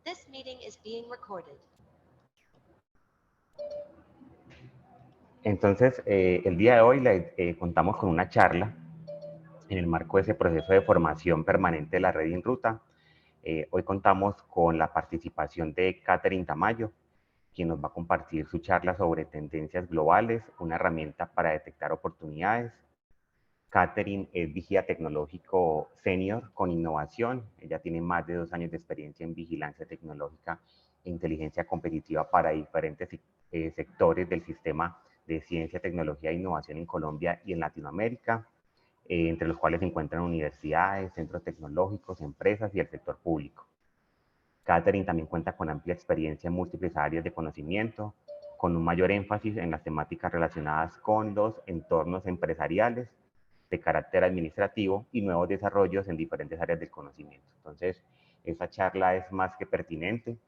This meeting is being recorded. Entonces, el día de hoy contamos con una charla en el marco de ese proceso de formación permanente de la red InRuta. Hoy contamos con la participación de Catherine Tamayo, quien nos va a compartir su charla sobre tendencias globales, una herramienta para detectar oportunidades. Catherine es vigía tecnológico senior con innovación. Ella tiene más de 2 años de experiencia en vigilancia tecnológica e inteligencia competitiva para diferentes sectores del sistema de ciencia, tecnología e innovación en Colombia y en Latinoamérica, entre los cuales se encuentran universidades, centros tecnológicos, empresas y el sector público. Catherine también cuenta con amplia experiencia en múltiples áreas de conocimiento, con un mayor énfasis en las temáticas relacionadas con los entornos empresariales de carácter administrativo y nuevos desarrollos en diferentes áreas del conocimiento. Entonces, esta charla es más que pertinente,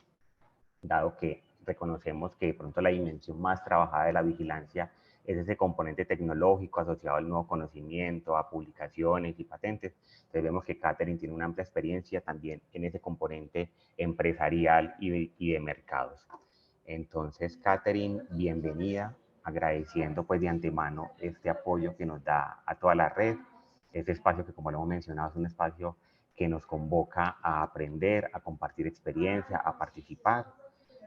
dado que reconocemos que de pronto la dimensión más trabajada de la vigilancia es ese componente tecnológico asociado al nuevo conocimiento, a publicaciones y patentes. Entonces vemos que Catherine tiene una amplia experiencia también en ese componente empresarial y de mercados. Entonces, Catherine, bienvenida, agradeciendo pues de antemano este apoyo que nos da a toda la red. Este espacio que, como lo hemos mencionado, es un espacio que nos convoca a aprender, a compartir experiencia, a participar.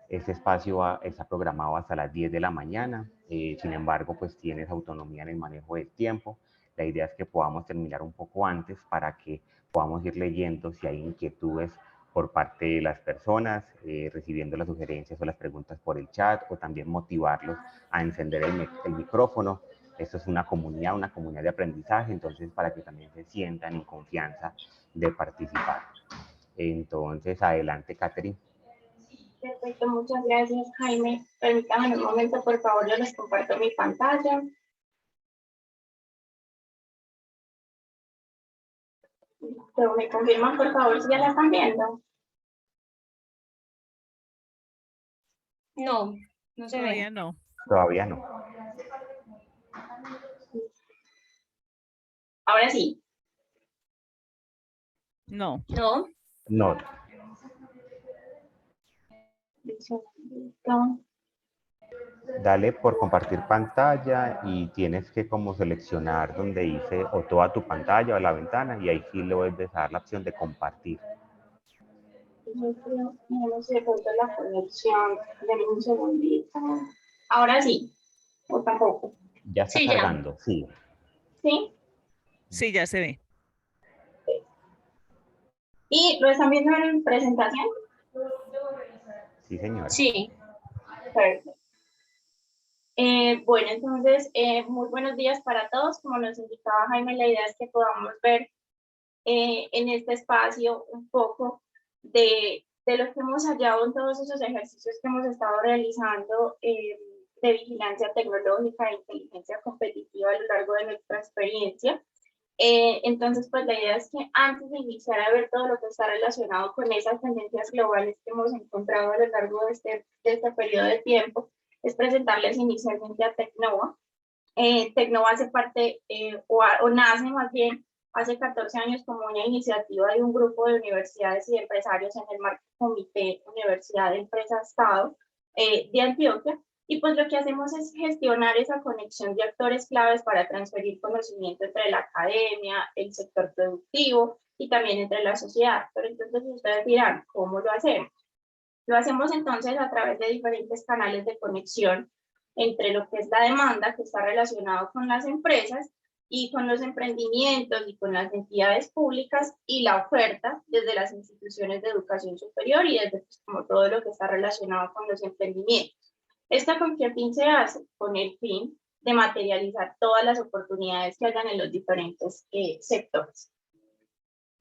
Este espacio está programado hasta las 10 de la mañana, sin embargo, pues tienes autonomía en el manejo del tiempo. La idea es que podamos terminar un poco antes para que podamos ir leyendo si hay inquietudes por parte de las personas, recibiendo las sugerencias o las preguntas por el chat, o también motivarlos a encender el micrófono. Esto es una comunidad de aprendizaje, entonces para que también se sientan en confianza de participar. Entonces, adelante, Catherine. Perfecto, muchas gracias, Jaime. Permítanme un momento, por favor, yo les comparto mi pantalla. Pero me confirman, por favor, si ya la están viendo. No, no se Todavía ve. no. Todavía no. Ahora sí. No. No. No. Dale por compartir pantalla y tienes que como seleccionar donde dice o toda tu pantalla o la ventana, y ahí sí le vuelves a dar la opción de compartir. Yo creo que no sé de pronto la conexión. Denme un segundito. Ahora sí. O tampoco. Ya está Sí, ya. cargando, sí. ¿Sí? Sí, ya se ve. ¿Y lo están viendo en presentación? Sí, señora. Sí. Perfecto. Bueno, entonces, muy buenos días para todos. Como nos indicaba Jaime, la idea es que podamos ver en este espacio un poco de lo que hemos hallado en todos esos ejercicios que hemos estado realizando de vigilancia tecnológica e inteligencia competitiva a lo largo de nuestra experiencia. Entonces, pues la idea es que antes de iniciar a ver todo lo que está relacionado con esas tendencias globales que hemos encontrado a lo largo de este periodo de tiempo, es presentarles inicialmente a Tecnova. Tecnova hace parte, o nace más bien, hace 14 años como una iniciativa de un grupo de universidades y de empresarios en el marco Comité Universidad Empresa Estado de Antioquia. Y pues lo que hacemos es gestionar esa conexión de actores claves para transferir conocimiento entre la academia, el sector productivo y también entre la sociedad. Pero entonces ustedes dirán, ¿cómo lo hacemos? Lo hacemos entonces a través de diferentes canales de conexión entre lo que es la demanda, que está relacionado con las empresas, y con los emprendimientos y con las entidades públicas, y la oferta desde las instituciones de educación superior y desde pues, como todo lo que está relacionado con los emprendimientos. ¿Esto con qué fin se hace? Con el fin de materializar todas las oportunidades que hayan en los diferentes sectores.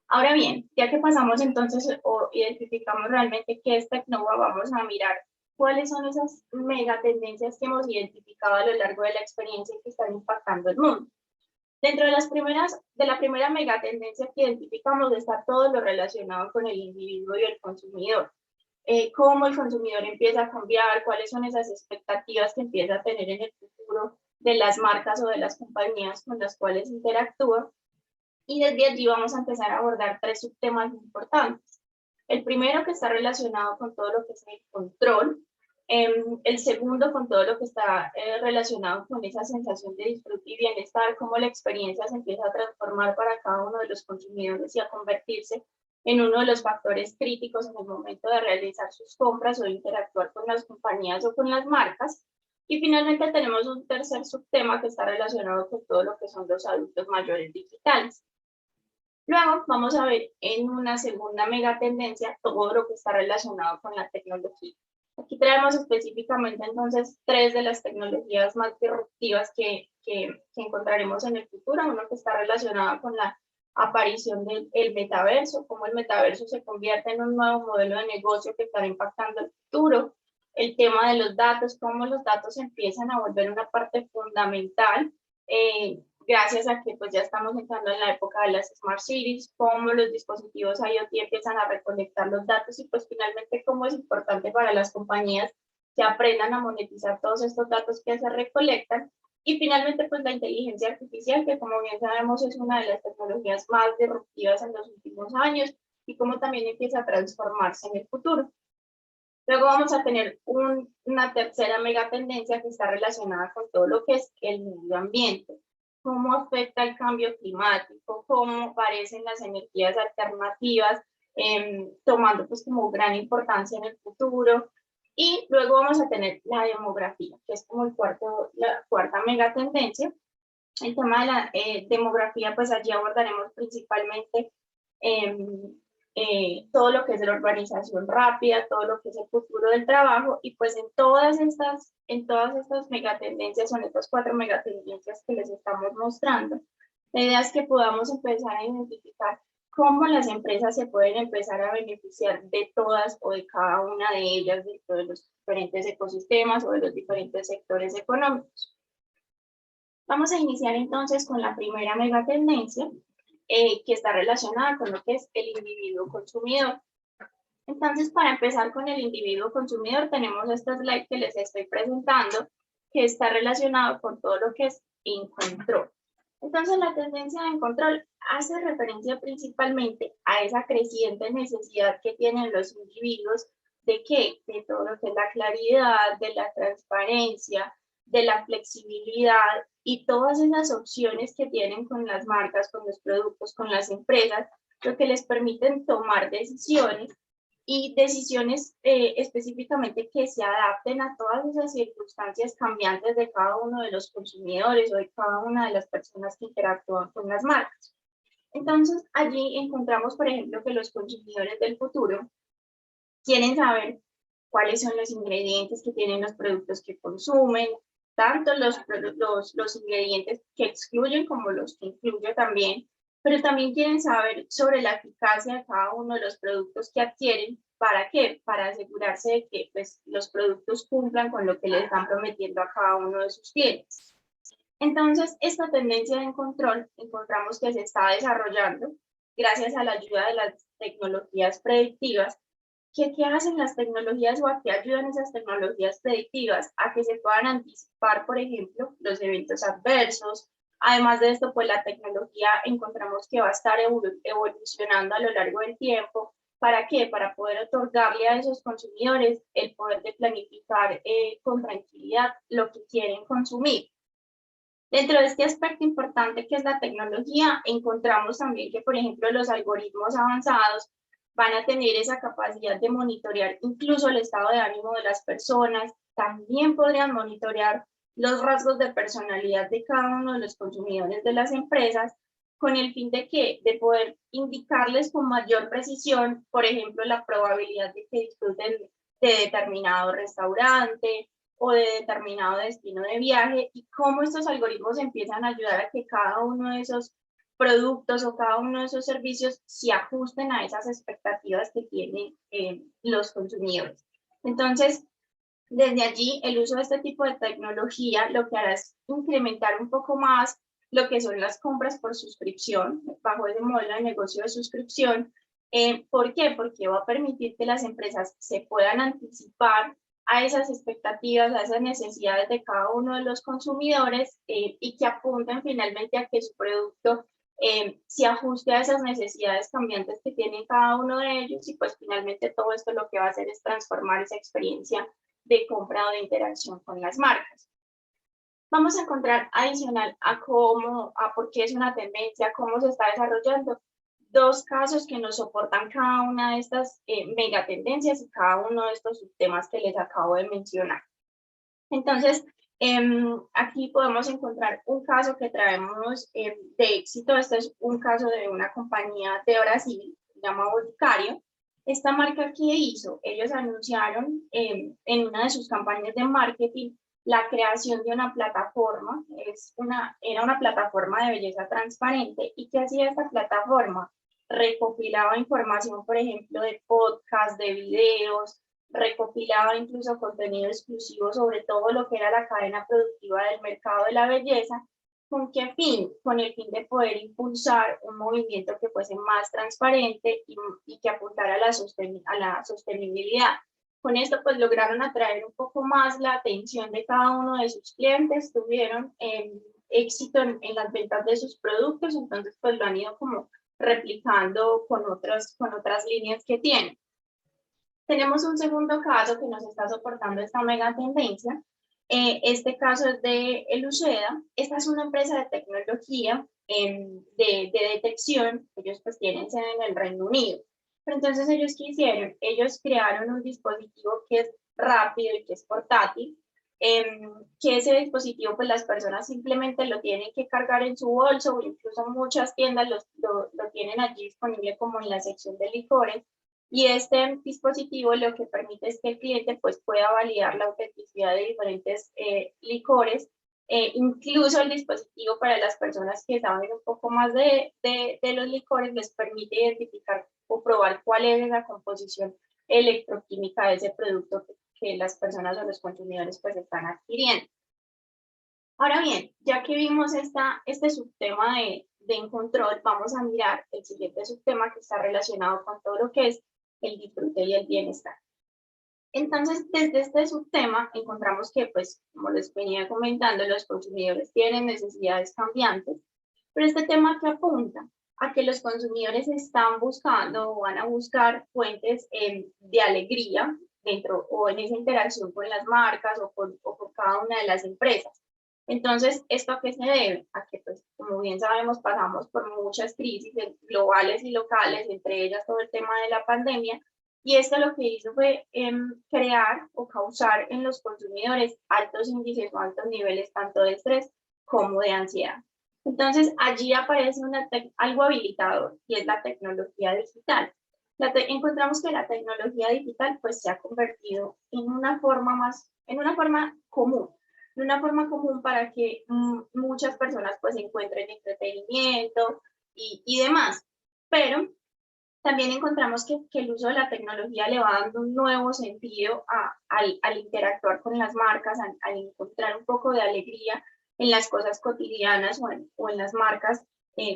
Ahora bien, ya que pasamos entonces o identificamos realmente qué es Tecnova, vamos a mirar cuáles son esas megatendencias que hemos identificado a lo largo de la experiencia y que están impactando el mundo. Dentro de la primera megatendencia que identificamos está todo lo relacionado con el individuo y el consumidor. Cómo el consumidor empieza a cambiar, cuáles son esas expectativas que empieza a tener en el futuro de las marcas o de las compañías con las cuales interactúa. Y desde allí vamos a empezar a abordar 3 subtemas importantes. El primero que está relacionado con todo lo que es el control, el segundo con todo lo que está relacionado con esa sensación de disfrute y bienestar, cómo la experiencia se empieza a transformar para cada uno de los consumidores y a convertirse en uno de los factores críticos en el momento de realizar sus compras o de interactuar con las compañías o con las marcas. Y finalmente tenemos un tercer subtema que está relacionado con todo lo que son los adultos mayores digitales. Luego vamos a ver en una segunda megatendencia todo lo que está relacionado con la tecnología. Aquí traemos específicamente entonces 3 de las tecnologías más disruptivas que encontraremos en el futuro. Uno que está relacionado con la aparición del metaverso, cómo el metaverso se convierte en un nuevo modelo de negocio que estará impactando el futuro. El tema de los datos, cómo los datos empiezan a volver una parte fundamental gracias a que pues ya estamos entrando en la época de las Smart Cities, cómo los dispositivos IoT empiezan a recolectar los datos y pues finalmente cómo es importante para las compañías que aprendan a monetizar todos estos datos que se recolectan. Y finalmente pues la inteligencia artificial, que como bien sabemos es una de las tecnologías más disruptivas en los últimos años y cómo también empieza a transformarse en el futuro. Luego vamos a tener una tercera megatendencia que está relacionada con todo lo que es el medio ambiente. Cómo afecta el cambio climático, cómo aparecen las energías alternativas, tomando pues como gran importancia en el futuro. Y luego vamos a tener la demografía, que es como la cuarta megatendencia. El tema de la demografía, pues allí abordaremos principalmente todo lo que es la urbanización rápida, todo lo que es el futuro del trabajo, y pues en todas estas megatendencias, son estas 4 megatendencias que les estamos mostrando, la idea es que podamos empezar a identificar cómo las empresas se pueden empezar a beneficiar de todas o de cada una de ellas dentro de los diferentes ecosistemas o de los diferentes sectores económicos. Vamos a iniciar entonces con la primera megatendencia, que está relacionada con lo que es el individuo consumidor. Entonces, para empezar con el individuo consumidor, tenemos esta slide que les estoy presentando, que está relacionado con todo lo que es en control. Entonces, la tendencia en control hace referencia principalmente a esa creciente necesidad que tienen los individuos de ¿qué? De todo lo que es la claridad, de la transparencia, de la flexibilidad y todas esas opciones que tienen con las marcas, con los productos, con las empresas, lo que les permiten tomar decisiones y decisiones específicamente que se adapten a todas esas circunstancias cambiantes de cada uno de los consumidores o de cada una de las personas que interactúan con las marcas. Entonces, allí encontramos, por ejemplo, que los consumidores del futuro quieren saber cuáles son los ingredientes que tienen los productos que consumen, tanto los ingredientes que excluyen como los que incluyen también, pero también quieren saber sobre la eficacia de cada uno de los productos que adquieren. ¿Para qué? Para asegurarse de que pues, los productos cumplan con lo que les están prometiendo a cada uno de sus clientes. Entonces, esta tendencia de control encontramos que se está desarrollando gracias a la ayuda de las tecnologías predictivas. ¿Qué hacen las tecnologías o a qué ayudan esas tecnologías predictivas? A que se puedan anticipar, por ejemplo, los eventos adversos. Además de esto, pues la tecnología encontramos que va a estar evolucionando a lo largo del tiempo. ¿Para qué? Para poder otorgarle a esos consumidores el poder de planificar con tranquilidad lo que quieren consumir. Dentro de este aspecto importante que es la tecnología, encontramos también que, por ejemplo, los algoritmos avanzados van a tener esa capacidad de monitorear incluso el estado de ánimo de las personas, también podrían monitorear los rasgos de personalidad de cada uno de los consumidores de las empresas, con el fin de poder indicarles con mayor precisión, por ejemplo, la probabilidad de que disfruten de determinado restaurante o de determinado destino de viaje, y cómo estos algoritmos empiezan a ayudar a que cada uno de esos productos o cada uno de esos servicios se ajusten a esas expectativas que tienen los consumidores. Entonces, desde allí, el uso de este tipo de tecnología lo que hará es incrementar un poco más lo que son las compras por suscripción, bajo ese modelo de negocio de suscripción. ¿Por qué? Porque va a permitir que las empresas se puedan anticipar a esas expectativas, a esas necesidades de cada uno de los consumidores y que apunten finalmente a que su producto se ajuste a esas necesidades cambiantes que tiene cada uno de ellos, y pues finalmente todo esto lo que va a hacer es transformar esa experiencia de compra o de interacción con las marcas. Vamos a encontrar adicional a por qué es una tendencia, cómo se está desarrollando, dos casos que nos soportan cada una de estas megatendencias y cada uno de estos subtemas que les acabo de mencionar. Entonces, aquí podemos encontrar un caso que traemos de éxito. Este es un caso de una compañía de Brasil, se llama Boticario. Esta marca, ¿qué hizo? Ellos anunciaron en una de sus campañas de marketing la creación de una plataforma. Era una plataforma de belleza transparente. ¿Y qué hacía esta plataforma? Recopilaba información, por ejemplo, de podcasts, de videos, recopilaba incluso contenido exclusivo sobre todo lo que era la cadena productiva del mercado de la belleza. ¿Con qué fin? Con el fin de poder impulsar un movimiento que fuese más transparente y que apuntara a la sostenibilidad. Con esto pues lograron atraer un poco más la atención de cada uno de sus clientes, tuvieron éxito en las ventas de sus productos, entonces pues lo han ido como replicando con otras líneas que tienen. Tenemos un segundo caso que nos está soportando esta mega tendencia. Este caso es de Eluceda. Esta es una empresa de tecnología de detección. Ellos pues tienen sede en el Reino Unido. Pero entonces ellos, ¿qué hicieron? Ellos crearon un dispositivo que es rápido y que es portátil, que ese dispositivo pues las personas simplemente lo tienen que cargar en su bolso, o incluso muchas tiendas lo tienen allí disponible como en la sección de licores. Y este dispositivo lo que permite es que el cliente pues pueda validar la autenticidad de diferentes licores. Incluso el dispositivo, para las personas que saben un poco más de los licores, les permite identificar o probar cuál es la composición electroquímica de ese producto que las personas o los consumidores pues están adquiriendo. Ahora bien, ya que vimos este subtema de control, vamos a mirar el siguiente subtema que está relacionado con todo lo que es el disfrute y el bienestar. Entonces, desde este subtema encontramos que, pues, como les venía comentando, los consumidores tienen necesidades cambiantes, pero este tema que apunta a que los consumidores están buscando o van a buscar fuentes de alegría dentro o en esa interacción con las marcas o con cada una de las empresas. Entonces, ¿esto a qué se debe? A que, pues, como bien sabemos, pasamos por muchas crisis globales y locales, entre ellas todo el tema de la pandemia, y esto lo que hizo fue crear o causar en los consumidores altos índices o altos niveles tanto de estrés como de ansiedad. Entonces, allí aparece algo habilitador, y es la tecnología digital. Encontramos que la tecnología digital pues se ha convertido en una forma común para que muchas personas pues encuentren entretenimiento y demás. Pero también encontramos que el uso de la tecnología le va dando un nuevo sentido al interactuar con las marcas, al encontrar un poco de alegría en las cosas cotidianas o en las marcas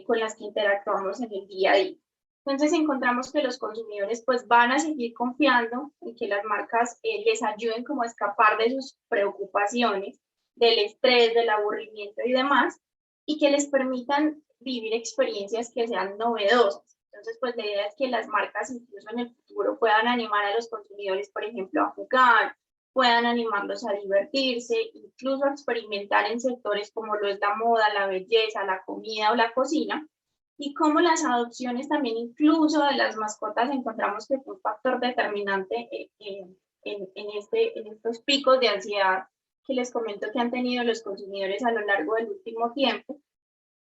con las que interactuamos en el día a día. Entonces encontramos que los consumidores pues van a seguir confiando en que las marcas les ayuden como a escapar de sus preocupaciones, del estrés, del aburrimiento y demás, y que les permitan vivir experiencias que sean novedosas. Entonces, pues la idea es que las marcas incluso en el futuro puedan animar a los consumidores, por ejemplo, a jugar, puedan animarlos a divertirse, incluso a experimentar en sectores como lo es la moda, la belleza, la comida o la cocina, y como las adopciones también incluso de las mascotas encontramos que fue un factor determinante en estos picos de ansiedad que les comento que han tenido los consumidores a lo largo del último tiempo.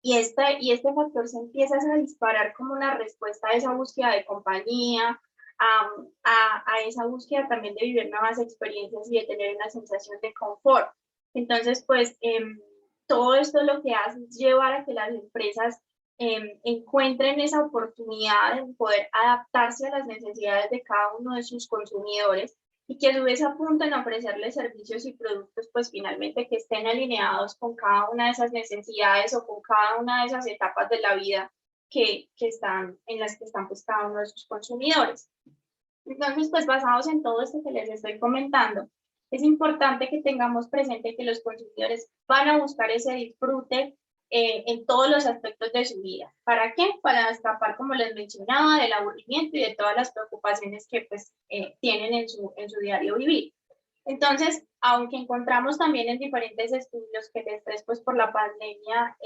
Y este factor se empieza a disparar como una respuesta a esa búsqueda de compañía, a esa búsqueda también de vivir nuevas experiencias y de tener una sensación de confort. Entonces, pues, todo esto lo que hace es llevar a que las empresas encuentren esa oportunidad de poder adaptarse a las necesidades de cada uno de sus consumidores, y que a su vez apunten a ofrecerles servicios y productos pues finalmente que estén alineados con cada una de esas necesidades o con cada una de esas etapas de la vida en las que están pues cada uno de sus consumidores. Entonces, pues basados en todo esto que les estoy comentando, es importante que tengamos presente que los consumidores van a buscar ese disfrute en todos los aspectos de su vida. ¿Para qué? Para escapar, como les mencionaba, del aburrimiento y de todas las preocupaciones que pues, tienen en su diario vivir. Entonces, aunque encontramos también en diferentes estudios que el estrés pues, por la pandemia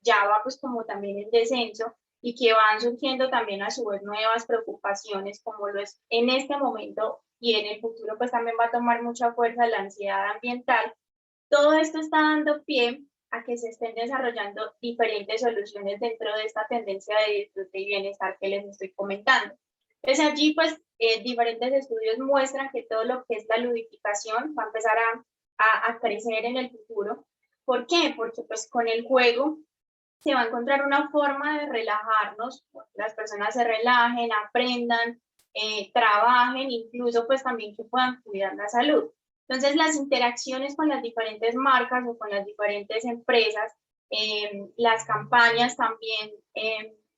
ya va pues, como también en descenso y que van surgiendo también a su vez nuevas preocupaciones, como lo es en este momento y en el futuro, pues también va a tomar mucha fuerza la ansiedad ambiental. Todo esto está dando pie a que se estén desarrollando diferentes soluciones dentro de esta tendencia de disfrute y bienestar que les estoy comentando. Entonces allí pues diferentes estudios muestran que todo lo que es la ludificación va a empezar a crecer en el futuro. ¿Por qué? Porque pues con el juego se va a encontrar una forma de relajarnos, las personas se relajen, aprendan, trabajen, incluso pues también que puedan cuidar la salud. Entonces las interacciones con las diferentes marcas o con las diferentes empresas, las campañas también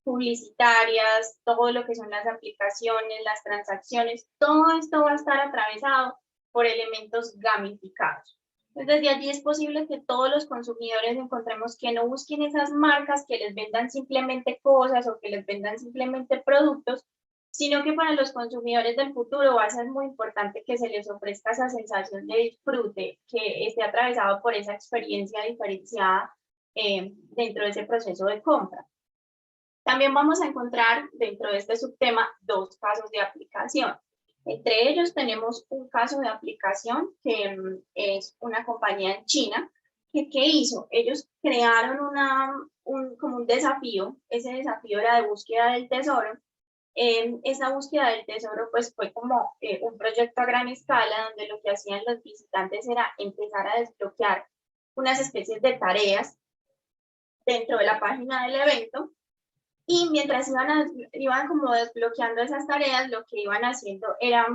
publicitarias, todo lo que son las aplicaciones, las transacciones, todo esto va a estar atravesado por elementos gamificados. Entonces, desde allí es posible que todos los consumidores encontremos que no busquen esas marcas que les vendan simplemente cosas o que les vendan simplemente productos, sino que para los consumidores del futuro va a ser muy importante que se les ofrezca esa sensación de disfrute, que esté atravesado por esa experiencia diferenciada dentro de ese proceso de compra. También vamos a encontrar dentro de este subtema dos casos de aplicación. Entre ellos tenemos un caso de aplicación que es una compañía en China que ¿qué hizo? Ellos crearon como un desafío, ese desafío era de búsqueda del tesoro. Esa búsqueda del tesoro pues fue como un proyecto a gran escala donde lo que hacían los visitantes era empezar a desbloquear unas especies de tareas dentro de la página del evento. Y mientras iban como desbloqueando esas tareas, lo que iban haciendo era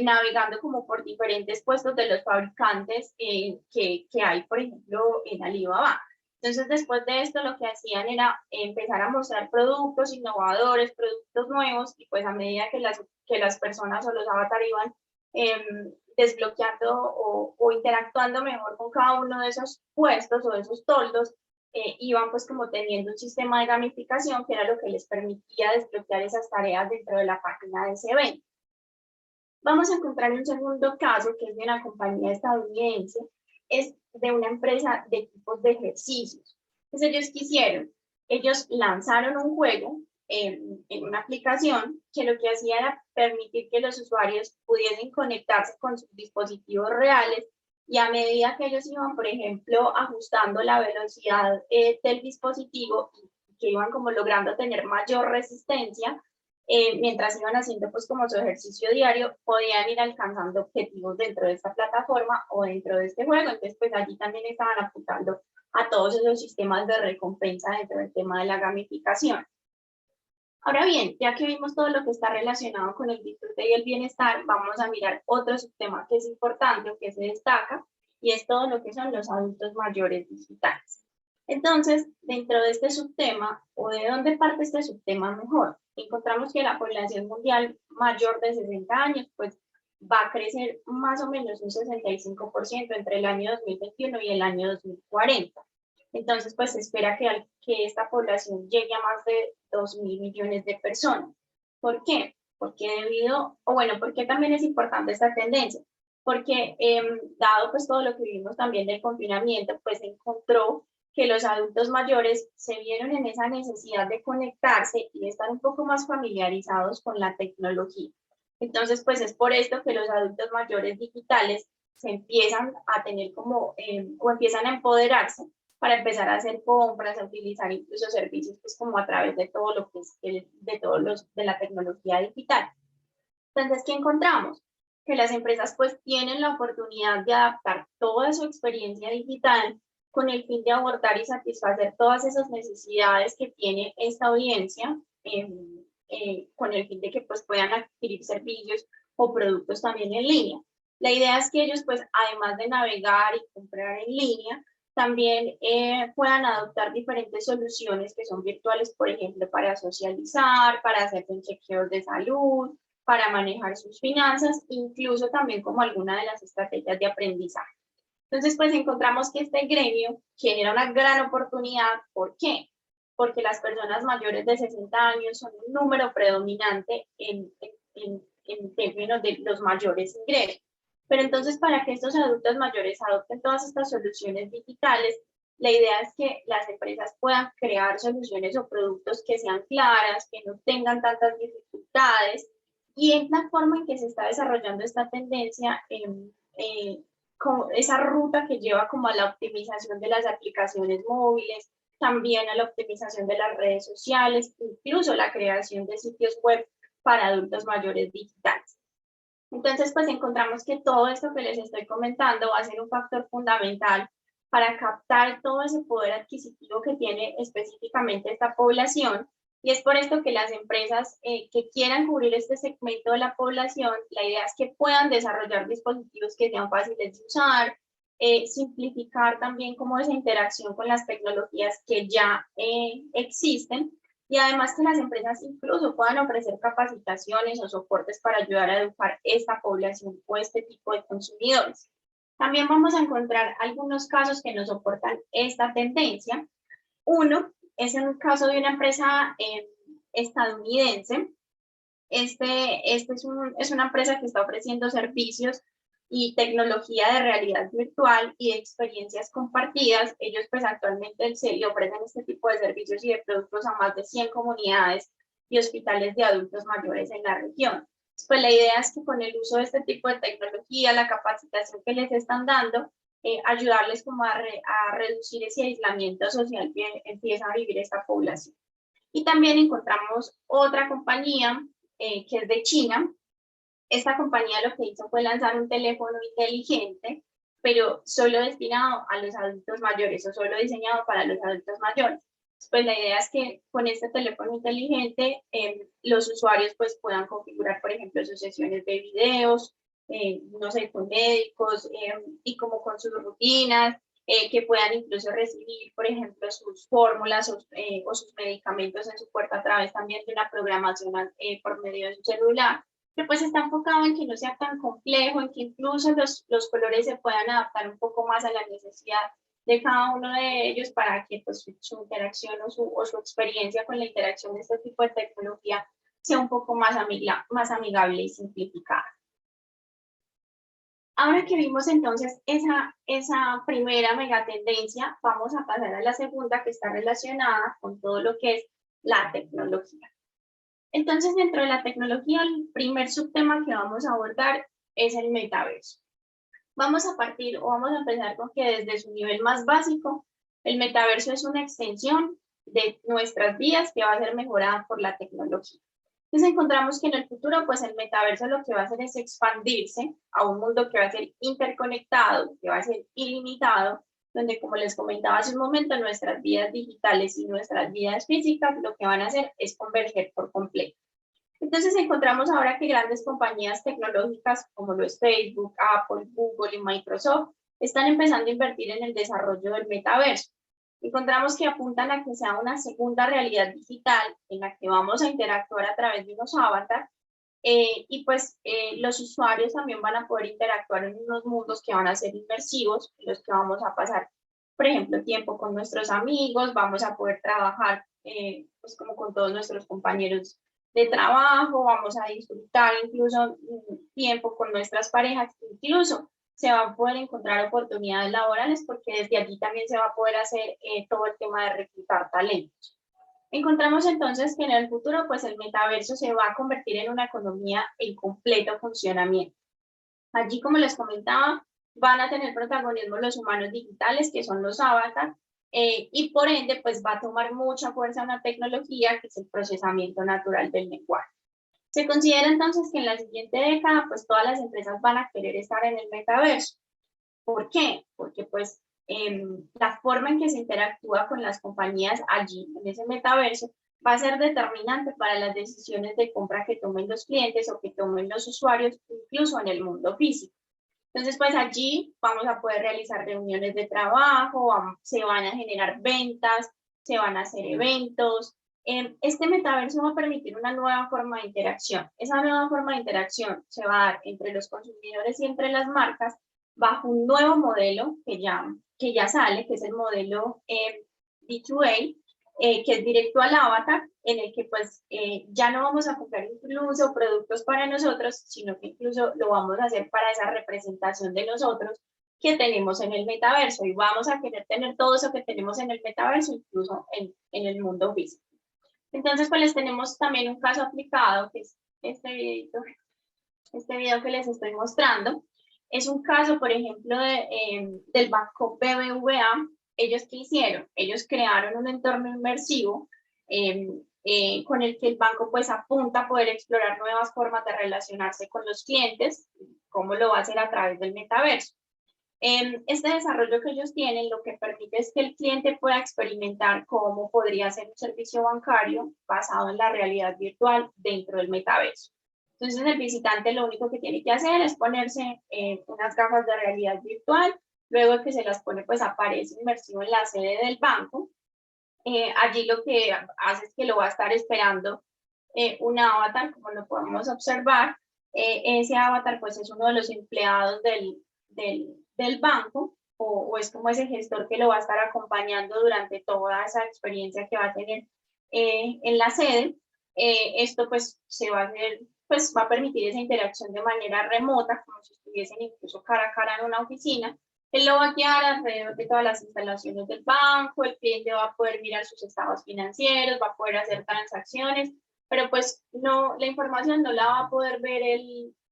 navegando como por diferentes puestos de los fabricantes que hay, por ejemplo, en Alibaba. Entonces, después de esto, lo que hacían era empezar a mostrar productos innovadores, productos nuevos, y pues a medida que las personas o los avatar iban desbloqueando o interactuando mejor con cada uno de esos puestos o de esos toldos, iban pues como teniendo un sistema de gamificación que era lo que les permitía desbloquear esas tareas dentro de la página de ese evento. Vamos a encontrar un segundo caso que es de una compañía estadounidense, es de una empresa de equipos de ejercicios. Entonces ellos quisieron, ellos lanzaron un juego en una aplicación que lo que hacía era permitir que los usuarios pudiesen conectarse con sus dispositivos reales y a medida que ellos iban, por ejemplo, ajustando la velocidad del dispositivo y que iban como logrando tener mayor resistencia, mientras iban haciendo pues como su ejercicio diario, podían ir alcanzando objetivos dentro de esta plataforma o dentro de este juego. Entonces pues allí también estaban apuntando a todos esos sistemas de recompensa dentro del tema de la gamificación. Ahora bien, ya que vimos todo lo que está relacionado con el disfrute y el bienestar, vamos a mirar otro subtema que es importante o que se destaca, y es todo lo que son los adultos mayores digitales. Entonces, dentro de este subtema, o de dónde parte este subtema mejor, encontramos que la población mundial mayor de 60 años, pues va a crecer más o menos un 65% entre el año 2021 y el año 2040. Entonces, pues se espera que esta población llegue a más de 2.000 millones de personas. ¿Por qué? Porque porque también es importante esta tendencia. Porque dado pues todo lo que vivimos también del confinamiento, pues se encontró que los adultos mayores se vieron en esa necesidad de conectarse y de estar un poco más familiarizados con la tecnología. Entonces, pues es por esto que los adultos mayores digitales se empiezan a tener como, o empiezan a empoderarse para empezar a hacer compras, a utilizar incluso servicios pues como a través de todo lo que es de la tecnología digital. Entonces, ¿qué encontramos? Que las empresas pues tienen la oportunidad de adaptar toda su experiencia digital con el fin de abordar y satisfacer todas esas necesidades que tiene esta audiencia, con el fin de que pues puedan adquirir servicios o productos también en línea. La idea es que ellos pues además de navegar y comprar en línea, también puedan adoptar diferentes soluciones que son virtuales, por ejemplo, para socializar, para hacer chequeos de salud, para manejar sus finanzas, incluso también como alguna de las estrategias de aprendizaje. Entonces, pues encontramos que este gremio genera una gran oportunidad. ¿Por qué? Porque las personas mayores de 60 años son un número predominante en términos de los mayores ingresos. Pero entonces, para que estos adultos mayores adopten todas estas soluciones digitales, la idea es que las empresas puedan crear soluciones o productos que sean claras, que no tengan tantas dificultades, y es la forma en que se está desarrollando esta tendencia como esa ruta que lleva como a la optimización de las aplicaciones móviles, también a la optimización de las redes sociales, incluso la creación de sitios web para adultos mayores digitales. Entonces, pues encontramos que todo esto que les estoy comentando va a ser un factor fundamental para captar todo ese poder adquisitivo que tiene específicamente esta población. Y es por esto que las empresas que quieran cubrir este segmento de la población, la idea es que puedan desarrollar dispositivos que sean fáciles de usar, simplificar también como esa interacción con las tecnologías que ya existen, y además que las empresas incluso puedan ofrecer capacitaciones o soportes para ayudar a educar esta población o este tipo de consumidores. También vamos a encontrar algunos casos que nos soportan esta tendencia. Uno es un caso de una empresa estadounidense. Es una empresa que está ofreciendo servicios y tecnología de realidad virtual y de experiencias compartidas. Ellos pues actualmente le ofrecen este tipo de servicios y de productos a más de 100 comunidades y hospitales de adultos mayores en la región. Pues la idea es que con el uso de este tipo de tecnología, la capacitación que les están dando, ayudarles como a reducir ese aislamiento social que empieza a vivir esta población. Y también encontramos otra compañía que es de China. Esta compañía lo que hizo fue lanzar un teléfono inteligente, pero solo destinado a los adultos mayores o solo diseñado para los adultos mayores. Pues la idea es que con este teléfono inteligente los usuarios pues puedan configurar, por ejemplo, sus sesiones de videos, no sé, con médicos y como con sus rutinas, que puedan incluso recibir, por ejemplo, sus fórmulas o sus medicamentos en su puerta a través también de una programación por medio de su celular, que pues está enfocado en que no sea tan complejo, en que incluso los colores se puedan adaptar un poco más a la necesidad de cada uno de ellos para que pues su interacción o su experiencia con la interacción de este tipo de tecnología sea un poco más amigable y simplificada. Ahora que vimos entonces esa primera megatendencia, vamos a pasar a la segunda, que está relacionada con todo lo que es la tecnología. Entonces, dentro de la tecnología, el primer subtema que vamos a abordar es el metaverso. Vamos a empezar con que desde su nivel más básico, el metaverso es una extensión de nuestras vidas que va a ser mejorada por la tecnología. Entonces encontramos que en el futuro, pues el metaverso lo que va a hacer es expandirse a un mundo que va a ser interconectado, que va a ser ilimitado, donde, como les comentaba hace un momento, nuestras vidas digitales y nuestras vidas físicas lo que van a hacer es converger por completo. Entonces encontramos ahora que grandes compañías tecnológicas como lo es Facebook, Apple, Google y Microsoft están empezando a invertir en el desarrollo del metaverso. Encontramos que apuntan a que sea una segunda realidad digital en la que vamos a interactuar a través de unos avatars y pues los usuarios también van a poder interactuar en unos mundos que van a ser inmersivos, en los que vamos a pasar, por ejemplo, tiempo con nuestros amigos, vamos a poder trabajar pues como con todos nuestros compañeros de trabajo, vamos a disfrutar incluso tiempo con nuestras parejas, incluso se van a poder encontrar oportunidades laborales porque desde allí también se va a poder hacer todo el tema de reclutar talentos. Encontramos entonces que en el futuro pues el metaverso se va a convertir en una economía en completo funcionamiento. Allí, como les comentaba, van a tener protagonismo los humanos digitales, que son los avatars, y por ende pues va a tomar mucha fuerza una tecnología que es el procesamiento natural del lenguaje. Se considera entonces que en la siguiente década pues todas las empresas van a querer estar en el metaverso. ¿Por qué? Porque pues la forma en que se interactúa con las compañías allí en ese metaverso va a ser determinante para las decisiones de compra que tomen los clientes o que tomen los usuarios, incluso en el mundo físico. Entonces, pues allí vamos a poder realizar reuniones de trabajo, se van a generar ventas, se van a hacer eventos. Este metaverso va a permitir una nueva forma de interacción. Esa nueva forma de interacción se va a dar entre los consumidores y entre las marcas, bajo un nuevo modelo que ya sale, que es el modelo D2A, que es directo al avatar, en el que pues ya no vamos a comprar incluso productos para nosotros, sino que incluso lo vamos a hacer para esa representación de nosotros que tenemos en el metaverso, y vamos a querer tener todo eso que tenemos en el metaverso, incluso en el mundo físico. Entonces, pues les tenemos también un caso aplicado, que es este video que les estoy mostrando. Es un caso, por ejemplo, del banco BBVA. ¿Ellos qué hicieron? Ellos crearon un entorno inmersivo con el que el banco pues apunta a poder explorar nuevas formas de relacionarse con los clientes, cómo lo va a hacer a través del metaverso. Este desarrollo que ellos tienen lo que permite es que el cliente pueda experimentar cómo podría ser un servicio bancario basado en la realidad virtual dentro del metaverso. Entonces el visitante lo único que tiene que hacer es ponerse unas gafas de realidad virtual, luego que se las pone pues aparece inmersivo en la sede del banco. Allí lo que hace es que lo va a estar esperando un avatar, como lo podemos observar. Ese avatar pues es uno de los empleados del banco, o es como ese gestor que lo va a estar acompañando durante toda esa experiencia que va a tener en la sede. Esto pues se va a hacer, pues va a permitir esa interacción de manera remota, como si estuviesen incluso cara a cara en una oficina. Él lo va a guiar alrededor de todas las instalaciones del banco, el cliente va a poder mirar sus estados financieros, va a poder hacer transacciones, pero pues no, la información no la va a poder ver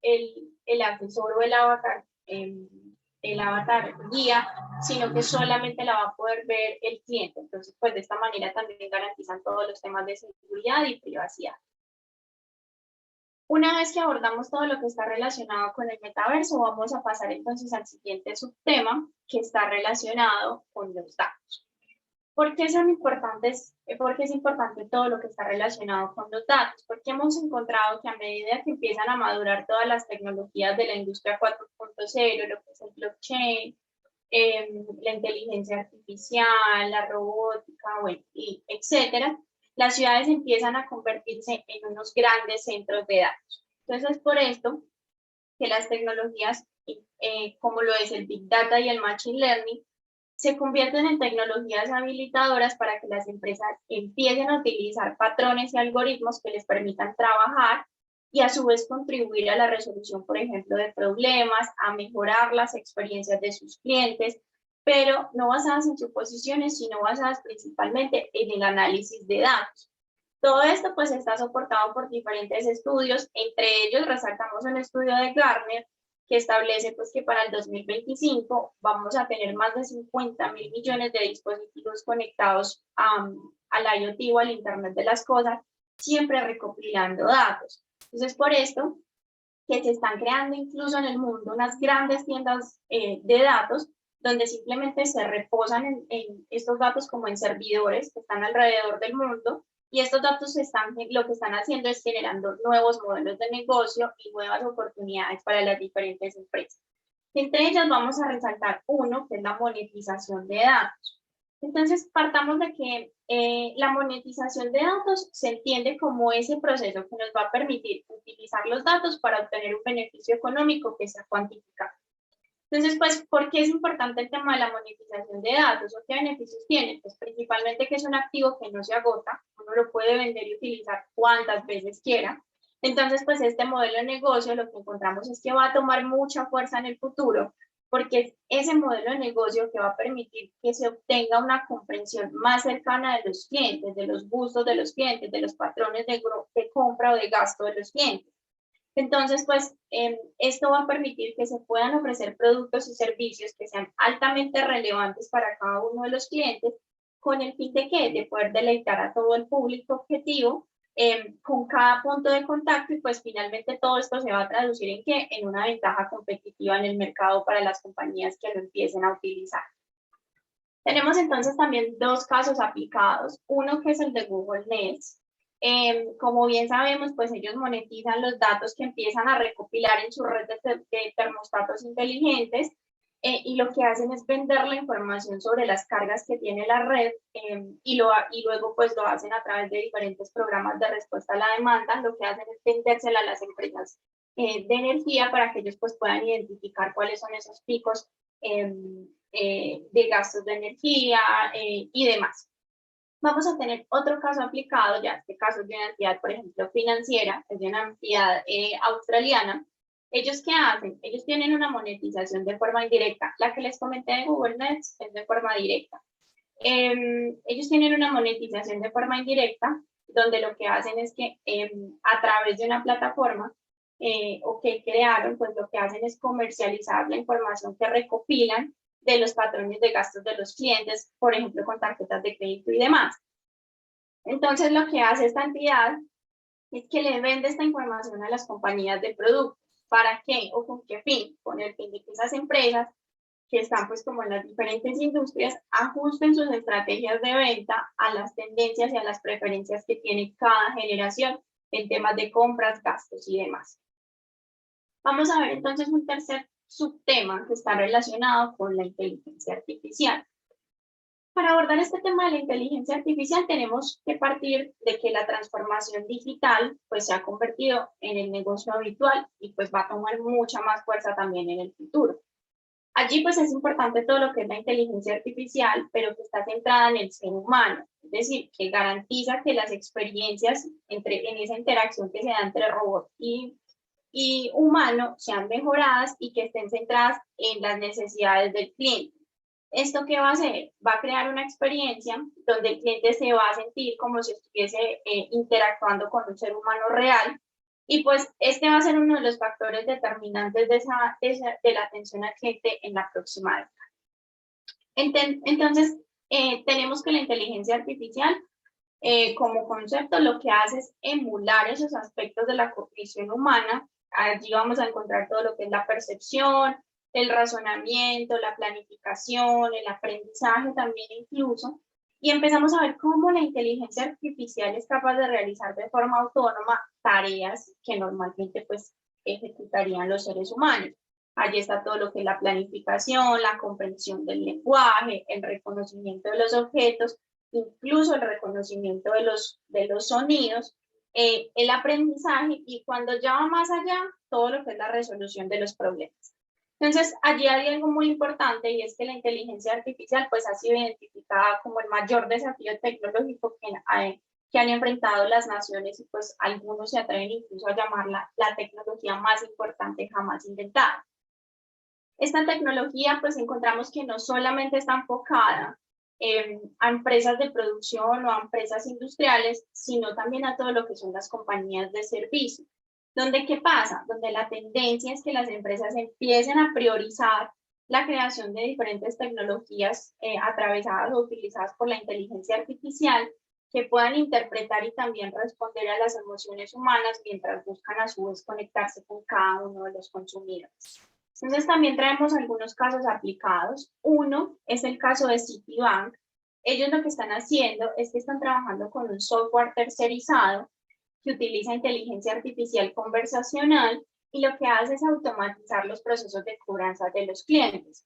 el asesor o el avatar guía, sino que solamente la va a poder ver el cliente. Entonces, pues de esta manera también garantizan todos los temas de seguridad y privacidad. Una vez que abordamos todo lo que está relacionado con el metaverso, vamos a pasar entonces al siguiente subtema que está relacionado con los datos. ¿Por qué son importantes? ¿Por qué es importante todo lo que está relacionado con los datos? Porque hemos encontrado que a medida que empiezan a madurar todas las tecnologías de la industria 4.0, lo que es el blockchain, la inteligencia artificial, la robótica, bueno, y etcétera, las ciudades empiezan a convertirse en unos grandes centros de datos. Entonces, por esto que las tecnologías, como lo es el Big Data y el Machine Learning, se convierten en tecnologías habilitadoras para que las empresas empiecen a utilizar patrones y algoritmos que les permitan trabajar y a su vez contribuir a la resolución, por ejemplo, de problemas, a mejorar las experiencias de sus clientes, pero no basadas en suposiciones, sino basadas principalmente en el análisis de datos. Todo esto pues está soportado por diferentes estudios, entre ellos resaltamos un estudio de Gartner que establece pues que para el 2025 vamos a tener más de 50.000 millones de dispositivos conectados al IoT o al Internet de las cosas, siempre recopilando datos. Entonces por esto que se están creando incluso en el mundo unas grandes tiendas de datos donde simplemente se reposan en estos datos como en servidores que están alrededor del mundo, y estos datos lo que están haciendo es generando nuevos modelos de negocio y nuevas oportunidades para las diferentes empresas. Entre ellas vamos a resaltar uno, que es la monetización de datos. Entonces, partamos de que la monetización de datos se entiende como ese proceso que nos va a permitir utilizar los datos para obtener un beneficio económico que sea cuantificado. Entonces, pues, ¿por qué es importante el tema de la monetización de datos? ¿O qué beneficios tiene? Pues principalmente que es un activo que no se agota, uno lo puede vender y utilizar cuantas veces quiera. Entonces, pues este modelo de negocio lo que encontramos es que va a tomar mucha fuerza en el futuro, porque es ese modelo de negocio que va a permitir que se obtenga una comprensión más cercana de los clientes, de los gustos de los clientes, de los patrones de compra o de gasto de los clientes. Entonces, pues, esto va a permitir que se puedan ofrecer productos y servicios que sean altamente relevantes para cada uno de los clientes, con el fin de ¿qué? De poder deleitar a todo el público objetivo con cada punto de contacto, y pues finalmente todo esto se va a traducir en ¿qué? En una ventaja competitiva en el mercado para las compañías que lo empiecen a utilizar. Tenemos entonces también dos casos aplicados, uno que es el de Google Nest. Como bien sabemos, pues ellos monetizan los datos que empiezan a recopilar en su red de termostatos inteligentes, y lo que hacen es vender la información sobre las cargas que tiene la red, y luego pues lo hacen a través de diferentes programas de respuesta a la demanda. Lo que hacen es vendérsela a las empresas de energía para que ellos pues puedan identificar cuáles son esos picos de gastos de energía y demás. Vamos a tener otro caso aplicado, ya este caso es de una entidad, por ejemplo, financiera, es de una entidad australiana. ¿Ellos qué hacen? Ellos tienen una monetización de forma indirecta. La que les comenté de Google Nets es de forma directa. Ellos tienen una monetización de forma indirecta, donde lo que hacen es que a través de una plataforma o que crearon, pues lo que hacen es comercializar la información que recopilan de los patrones de gastos de los clientes, por ejemplo, con tarjetas de crédito y demás. Entonces, lo que hace esta entidad es que le vende esta información a las compañías de productos. ¿Para qué o con qué fin? Con el fin de que esas empresas que están pues como en las diferentes industrias ajusten sus estrategias de venta a las tendencias y a las preferencias que tiene cada generación en temas de compras, gastos y demás. Vamos a ver entonces un tercer subtema que está relacionado con la inteligencia artificial. Para abordar este tema de la inteligencia artificial tenemos que partir de que la transformación digital pues se ha convertido en el negocio habitual y pues va a tomar mucha más fuerza también en el futuro. Allí pues es importante todo lo que es la inteligencia artificial, pero que está centrada en el ser humano, es decir, que garantiza que las experiencias en esa interacción que se da entre robot y humano sean mejoradas y que estén centradas en las necesidades del cliente. ¿Esto qué va a hacer? Va a crear una experiencia donde el cliente se va a sentir como si estuviese interactuando con un ser humano real y pues este va a ser uno de los factores determinantes de la atención al cliente en la próxima década. Entonces, tenemos que la inteligencia artificial como concepto lo que hace es emular esos aspectos de la cognición humana. Allí vamos a encontrar todo lo que es la percepción, el razonamiento, la planificación, el aprendizaje también incluso, y empezamos a ver cómo la inteligencia artificial es capaz de realizar de forma autónoma tareas que normalmente pues ejecutarían los seres humanos. Allí está todo lo que es la planificación, la comprensión del lenguaje, el reconocimiento de los objetos, incluso el reconocimiento de los sonidos, el aprendizaje y cuando ya va más allá, todo lo que es la resolución de los problemas. Entonces, allí hay algo muy importante y es que la inteligencia artificial pues ha sido identificada como el mayor desafío tecnológico que han enfrentado las naciones y pues algunos se atreven incluso a llamarla la tecnología más importante jamás inventada. Esta tecnología pues encontramos que no solamente está enfocada a empresas de producción o a empresas industriales, sino también a todo lo que son las compañías de servicio. ¿Donde qué pasa? Donde la tendencia es que las empresas empiecen a priorizar la creación de diferentes tecnologías atravesadas o utilizadas por la inteligencia artificial que puedan interpretar y también responder a las emociones humanas mientras buscan a su vez conectarse con cada uno de los consumidores. Entonces también traemos algunos casos aplicados. Uno es el caso de Citibank. Ellos lo que están haciendo es que están trabajando con un software tercerizado que utiliza inteligencia artificial conversacional y lo que hace es automatizar los procesos de cobranza de los clientes.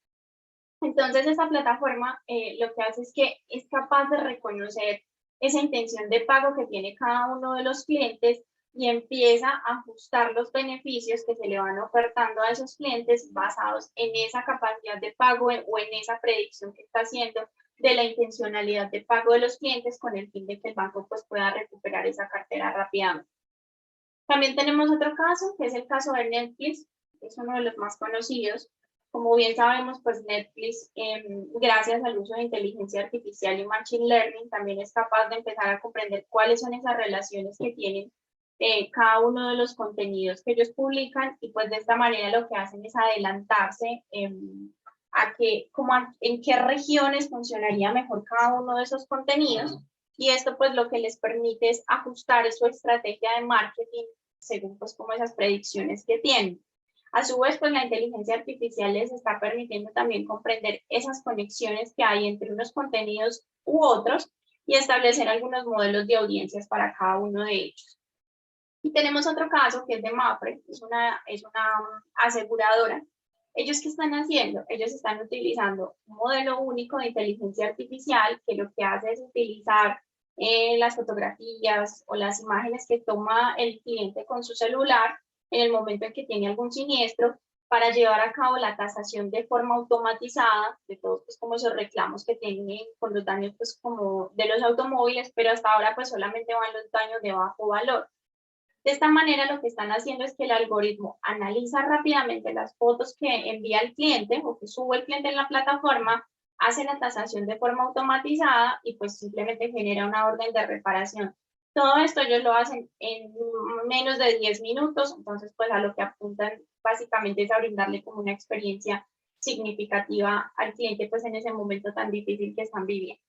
Entonces esta plataforma lo que hace es que es capaz de reconocer esa intención de pago que tiene cada uno de los clientes y empieza a ajustar los beneficios que se le van ofertando a esos clientes basados en esa capacidad de pago o en esa predicción que está haciendo de la intencionalidad de pago de los clientes con el fin de que el banco pues, pueda recuperar esa cartera rápidamente. También tenemos otro caso, que es el caso de Netflix, que es uno de los más conocidos. Como bien sabemos, pues Netflix, gracias al uso de inteligencia artificial y machine learning, también es capaz de empezar a comprender cuáles son esas relaciones que tienen cada uno de los contenidos que ellos publican y pues de esta manera lo que hacen es adelantarse a en qué regiones funcionaría mejor cada uno de esos contenidos y esto pues lo que les permite es ajustar su estrategia de marketing según pues como esas predicciones que tienen. A su vez pues la inteligencia artificial les está permitiendo también comprender esas conexiones que hay entre unos contenidos u otros y establecer algunos modelos de audiencias para cada uno de ellos. Y tenemos otro caso que es de Mapfre, es una aseguradora. ¿Ellos qué están haciendo? Ellos están utilizando un modelo único de inteligencia artificial que lo que hace es utilizar las fotografías o las imágenes que toma el cliente con su celular en el momento en que tiene algún siniestro, para llevar a cabo la tasación de forma automatizada de todos pues, como esos reclamos que tienen con los daños pues, como de los automóviles, pero hasta ahora pues solamente van los daños de bajo valor. De esta manera lo que están haciendo es que el algoritmo analiza rápidamente las fotos que envía el cliente o que sube el cliente en la plataforma, hace la tasación de forma automatizada y pues simplemente genera una orden de reparación. Todo esto ellos lo hacen en menos de 10 minutos, entonces pues a lo que apuntan básicamente es a brindarle como una experiencia significativa al cliente pues en ese momento tan difícil que están viviendo.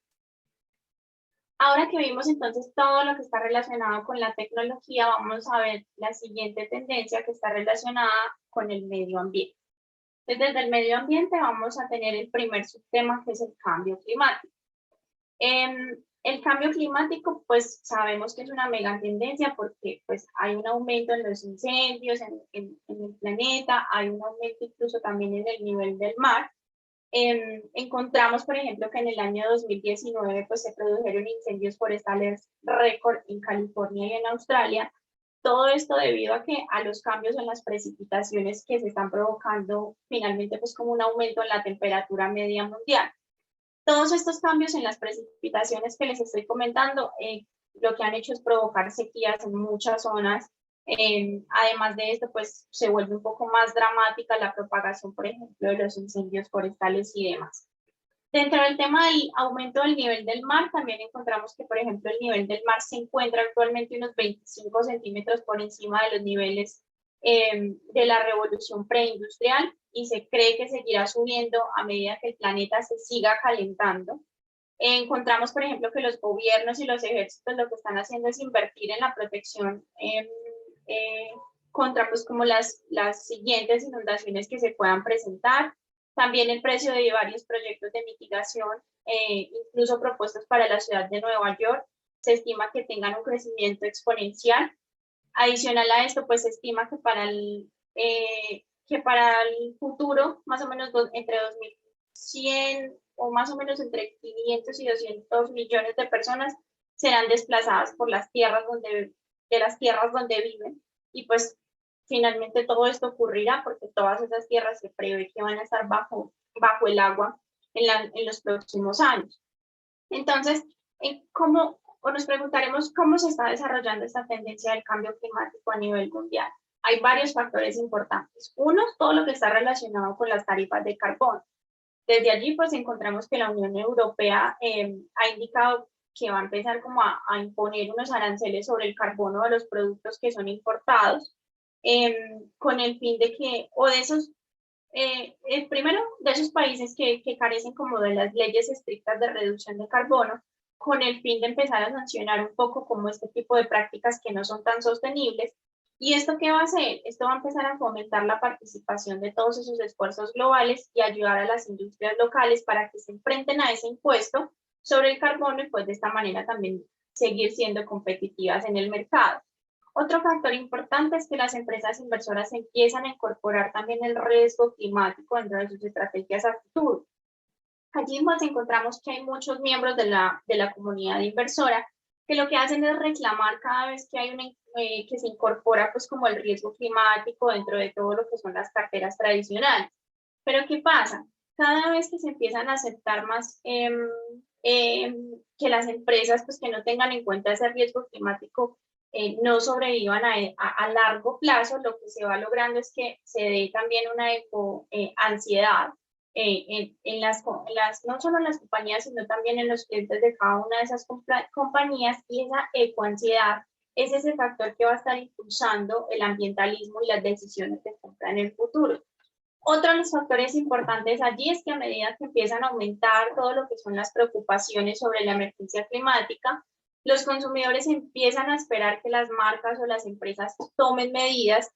Ahora que vimos entonces todo lo que está relacionado con la tecnología, vamos a ver la siguiente tendencia que está relacionada con el medio ambiente. Entonces, desde el medio ambiente vamos a tener el primer subtema que es el cambio climático. El cambio climático, pues sabemos que es una mega tendencia porque pues, hay un aumento en los incendios en el planeta, hay un aumento incluso también en el nivel del mar. Encontramos, por ejemplo, que en el año 2019 pues, se produjeron incendios forestales récord en California y en Australia. Todo esto debido a los cambios en las precipitaciones que se están provocando finalmente pues como un aumento en la temperatura media mundial. Todos estos cambios en las precipitaciones que les estoy comentando, lo que han hecho es provocar sequías en muchas zonas. Además de esto, pues se vuelve un poco más dramática la propagación, por ejemplo, de los incendios forestales y demás. Dentro del tema del aumento del nivel del mar, también encontramos que, por ejemplo, el nivel del mar se encuentra actualmente unos 25 centímetros por encima de los niveles de la revolución preindustrial y se cree que seguirá subiendo a medida que el planeta se siga calentando. Encontramos, por ejemplo, que los gobiernos y los ejércitos lo que están haciendo es invertir en la protección contra pues, como las siguientes inundaciones que se puedan presentar. También el precio de varios proyectos de mitigación, incluso propuestos para la ciudad de Nueva York, se estima que tengan un crecimiento exponencial. Adicional a esto, pues se estima que para el futuro, más o menos entre 2100 o más o menos entre 500 y 200 millones de personas serán desplazadas por las tierras donde viven. Y pues finalmente todo esto ocurrirá porque todas esas tierras se prevé que van a estar bajo el agua en los próximos años. Entonces, nos preguntaremos cómo se está desarrollando esta tendencia del cambio climático a nivel mundial. Hay varios factores importantes. Uno, todo lo que está relacionado con las tarifas de carbón. Desde allí, pues encontramos que la Unión Europea ha indicado que va a empezar como a imponer unos aranceles sobre el carbono de los productos que son importados, con el fin de que, o de esos, primero, de esos países que carecen como de las leyes estrictas de reducción de carbono, con el fin de empezar a sancionar un poco como este tipo de prácticas que no son tan sostenibles. ¿Y esto qué va a hacer? Esto va a empezar a fomentar la participación de todos esos esfuerzos globales y ayudar a las industrias locales para que se enfrenten a ese impuesto sobre el carbono y pues de esta manera también seguir siendo competitivas en el mercado. Otro factor importante es que las empresas inversoras empiezan a incorporar también el riesgo climático dentro de sus estrategias a futuro. Allí nos encontramos que hay muchos miembros de la comunidad inversora que lo que hacen es reclamar cada vez que hay que se incorpora pues como el riesgo climático dentro de todo lo que son las carteras tradicionales. Pero ¿qué pasa? Cada vez que se empiezan a aceptar más que las empresas pues que no tengan en cuenta ese riesgo climático no sobrevivan a largo plazo, lo que se va logrando es que se dé también una ansiedad no solo en las compañías, sino también en los clientes de cada una de esas compañías, y esa ecoansiedad es ese factor que va a estar impulsando el ambientalismo y las decisiones de compra en el futuro. Otro de los factores importantes allí es que a medida que empiezan a aumentar todo lo que son las preocupaciones sobre la emergencia climática, los consumidores empiezan a esperar que las marcas o las empresas tomen medidas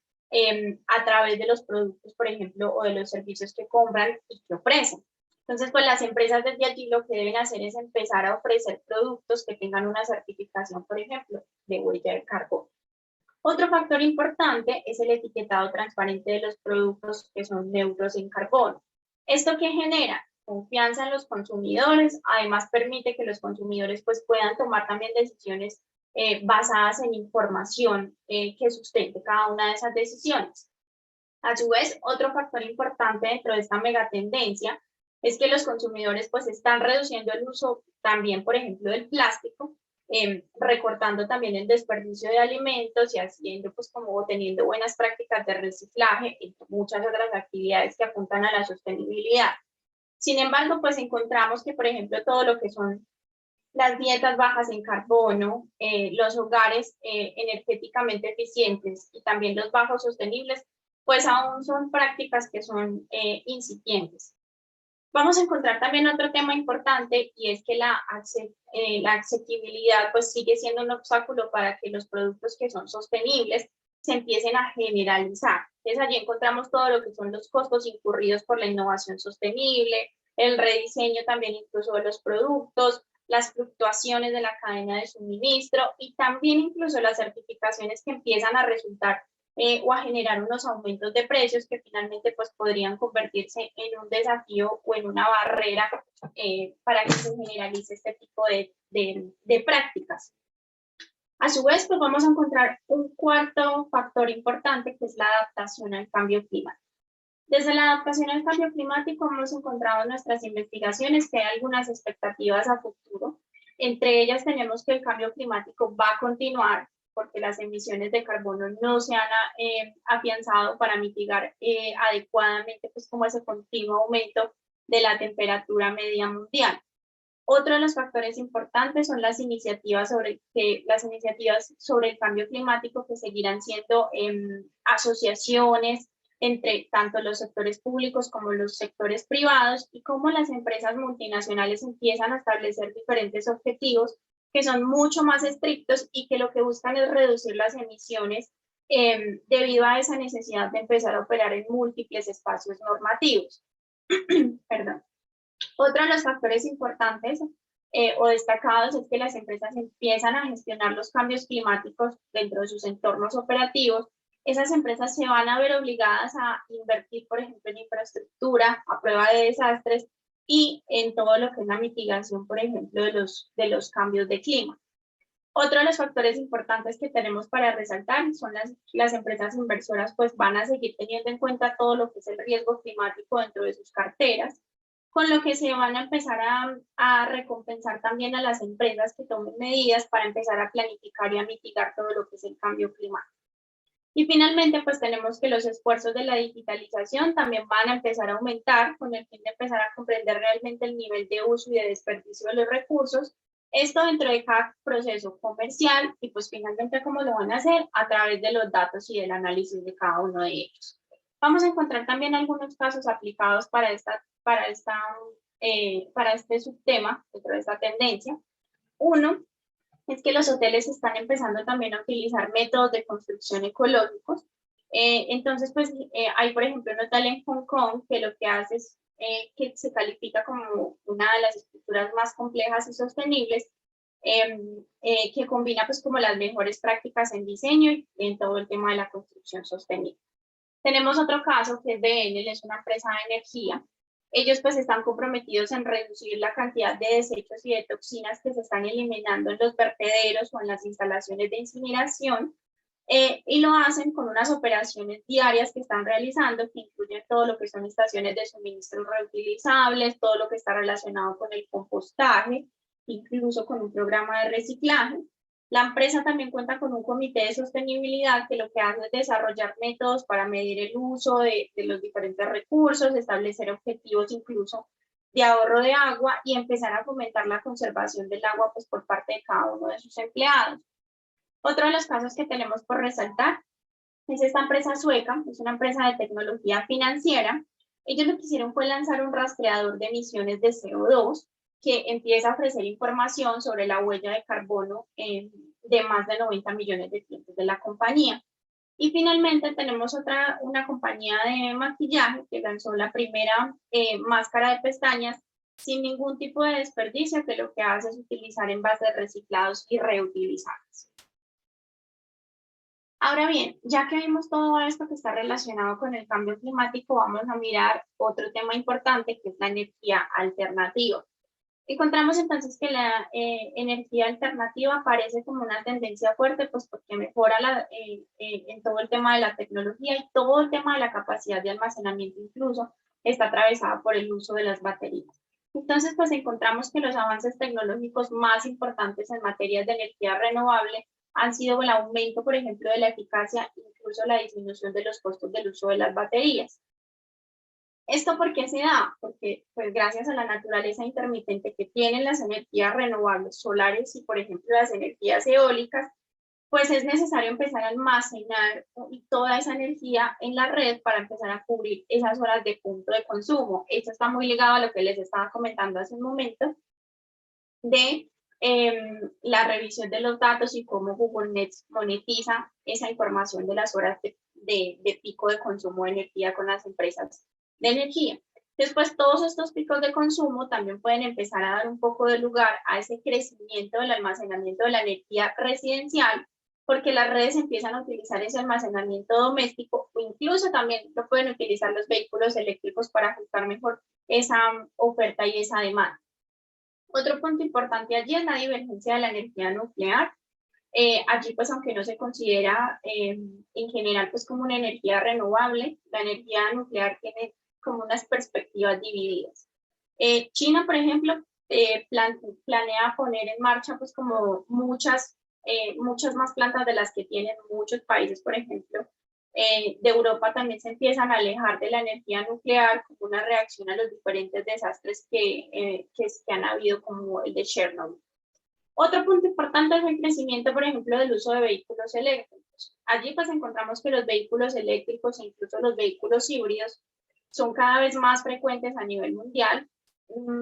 a través de los productos, por ejemplo, o de los servicios que compran y que ofrecen. Entonces, pues las empresas desde allí lo que deben hacer es empezar a ofrecer productos que tengan una certificación, por ejemplo, de huella de carbono. Otro factor importante es el etiquetado transparente de los productos que son neutros en carbono. ¿Esto qué genera? Confianza en los consumidores, además permite que los consumidores pues, puedan tomar también decisiones basadas en información que sustente cada una de esas decisiones. A su vez, otro factor importante dentro de esta megatendencia es que los consumidores pues están reduciendo el uso también, por ejemplo, del plástico, recortando también el desperdicio de alimentos y haciendo pues como teniendo buenas prácticas de reciclaje y muchas otras actividades que apuntan a la sostenibilidad. Sin embargo, pues encontramos que, por ejemplo, todo lo que son las dietas bajas en carbono, los hogares energéticamente eficientes y también los bajos sostenibles, pues aún son prácticas que son incipientes. Vamos a encontrar también otro tema importante y es que la accesibilidad pues sigue siendo un obstáculo para que los productos que son sostenibles se empiecen a generalizar. Entonces allí encontramos todo lo que son los costos incurridos por la innovación sostenible, el rediseño también incluso de los productos, las fluctuaciones de la cadena de suministro y también incluso las certificaciones que empiezan a resultar o a generar unos aumentos de precios que finalmente pues podrían convertirse en un desafío o en una barrera para que se generalice este tipo de prácticas. A su vez, pues vamos a encontrar un cuarto factor importante que es la adaptación al cambio climático. Desde la adaptación al cambio climático hemos encontrado en nuestras investigaciones que hay algunas expectativas a futuro. Entre ellas tenemos que el cambio climático va a continuar porque las emisiones de carbono no se han afianzado para mitigar adecuadamente pues como ese continuo aumento de la temperatura media mundial. Otro de los factores importantes son las iniciativas sobre el cambio climático que seguirán siendo asociaciones entre tanto los sectores públicos como los sectores privados y cómo las empresas multinacionales empiezan a establecer diferentes objetivos que son mucho más estrictos y que lo que buscan es reducir las emisiones debido a esa necesidad de empezar a operar en múltiples espacios normativos. Perdón. Otro de los factores importantes o destacados es que las empresas empiezan a gestionar los cambios climáticos dentro de sus entornos operativos. Esas empresas se van a ver obligadas a invertir, por ejemplo, en infraestructura, a prueba de desastres y en todo lo que es la mitigación, por ejemplo, de los cambios de clima. Otro de los factores importantes que tenemos para resaltar son las empresas inversoras, pues van a seguir teniendo en cuenta todo lo que es el riesgo climático dentro de sus carteras, con lo que se van a empezar a recompensar también a las empresas que tomen medidas para empezar a planificar y a mitigar todo lo que es el cambio climático. Y finalmente, pues tenemos que los esfuerzos de la digitalización también van a empezar a aumentar con el fin de empezar a comprender realmente el nivel de uso y de desperdicio de los recursos. Esto dentro de cada proceso comercial y pues finalmente cómo lo van a hacer a través de los datos y del análisis de cada uno de ellos. Vamos a encontrar también algunos casos aplicados para este subtema dentro de esta tendencia. Uno es que los hoteles están empezando también a utilizar métodos de construcción ecológicos. Entonces, pues hay, por ejemplo, un hotel en Hong Kong que lo que hace es que se califica como una de las estructuras más complejas y sostenibles, que combina pues como las mejores prácticas en diseño y en todo el tema de la construcción sostenible. Tenemos otro caso que es de Enel, es una empresa de energía. Ellos pues están comprometidos en reducir la cantidad de desechos y de toxinas que se están eliminando en los vertederos o en las instalaciones de incineración, y lo hacen con unas operaciones diarias que están realizando que incluyen todo lo que son estaciones de suministro reutilizables, todo lo que está relacionado con el compostaje, incluso con un programa de reciclaje. La empresa también cuenta con un comité de sostenibilidad que lo que hace es desarrollar métodos para medir el uso de los diferentes recursos, establecer objetivos incluso de ahorro de agua y empezar a fomentar la conservación del agua pues, por parte de cada uno de sus empleados. Otro de los casos que tenemos por resaltar es esta empresa sueca, es una empresa de tecnología financiera. Ellos lo que hicieron fue lanzar un rastreador de emisiones de CO2 que empieza a ofrecer información sobre la huella de carbono de más de 90 millones de clientes de la compañía. Y finalmente tenemos una compañía de maquillaje que lanzó la primera máscara de pestañas sin ningún tipo de desperdicio, que lo que hace es utilizar envases reciclados y reutilizables. Ahora bien, ya que vimos todo esto que está relacionado con el cambio climático, vamos a mirar otro tema importante que es la energía alternativa. Encontramos entonces que la energía alternativa aparece como una tendencia fuerte, pues porque mejora en todo el tema de la tecnología y todo el tema de la capacidad de almacenamiento incluso está atravesada por el uso de las baterías. Entonces, pues encontramos que los avances tecnológicos más importantes en materias de energía renovable han sido el aumento, por ejemplo, de la eficacia, incluso la disminución de los costos del uso de las baterías. ¿Esto por qué se da? Porque pues gracias a la naturaleza intermitente que tienen las energías renovables solares y por ejemplo las energías eólicas, pues es necesario empezar a almacenar toda esa energía en la red para empezar a cubrir esas horas de punto de consumo. Esto está muy ligado a lo que les estaba comentando hace un momento de la revisión de los datos y cómo Google Nets monetiza esa información de las horas de pico de consumo de energía con las empresas de energía. Después, todos estos picos de consumo también pueden empezar a dar un poco de lugar a ese crecimiento del almacenamiento de la energía residencial, porque las redes empiezan a utilizar ese almacenamiento doméstico o incluso también lo pueden utilizar los vehículos eléctricos para ajustar mejor esa oferta y esa demanda. Otro punto importante allí es la divergencia de la energía nuclear. Allí, pues, aunque no se considera en general pues como una energía renovable, la energía nuclear tiene como unas perspectivas divididas. China, por ejemplo, planea poner en marcha pues como muchas más plantas de las que tienen muchos países, por ejemplo, de Europa también se empiezan a alejar de la energía nuclear como una reacción a los diferentes desastres que han habido, como el de Chernobyl. Otro punto importante es el crecimiento, por ejemplo, del uso de vehículos eléctricos. Allí pues encontramos que los vehículos eléctricos e incluso los vehículos híbridos son cada vez más frecuentes a nivel mundial,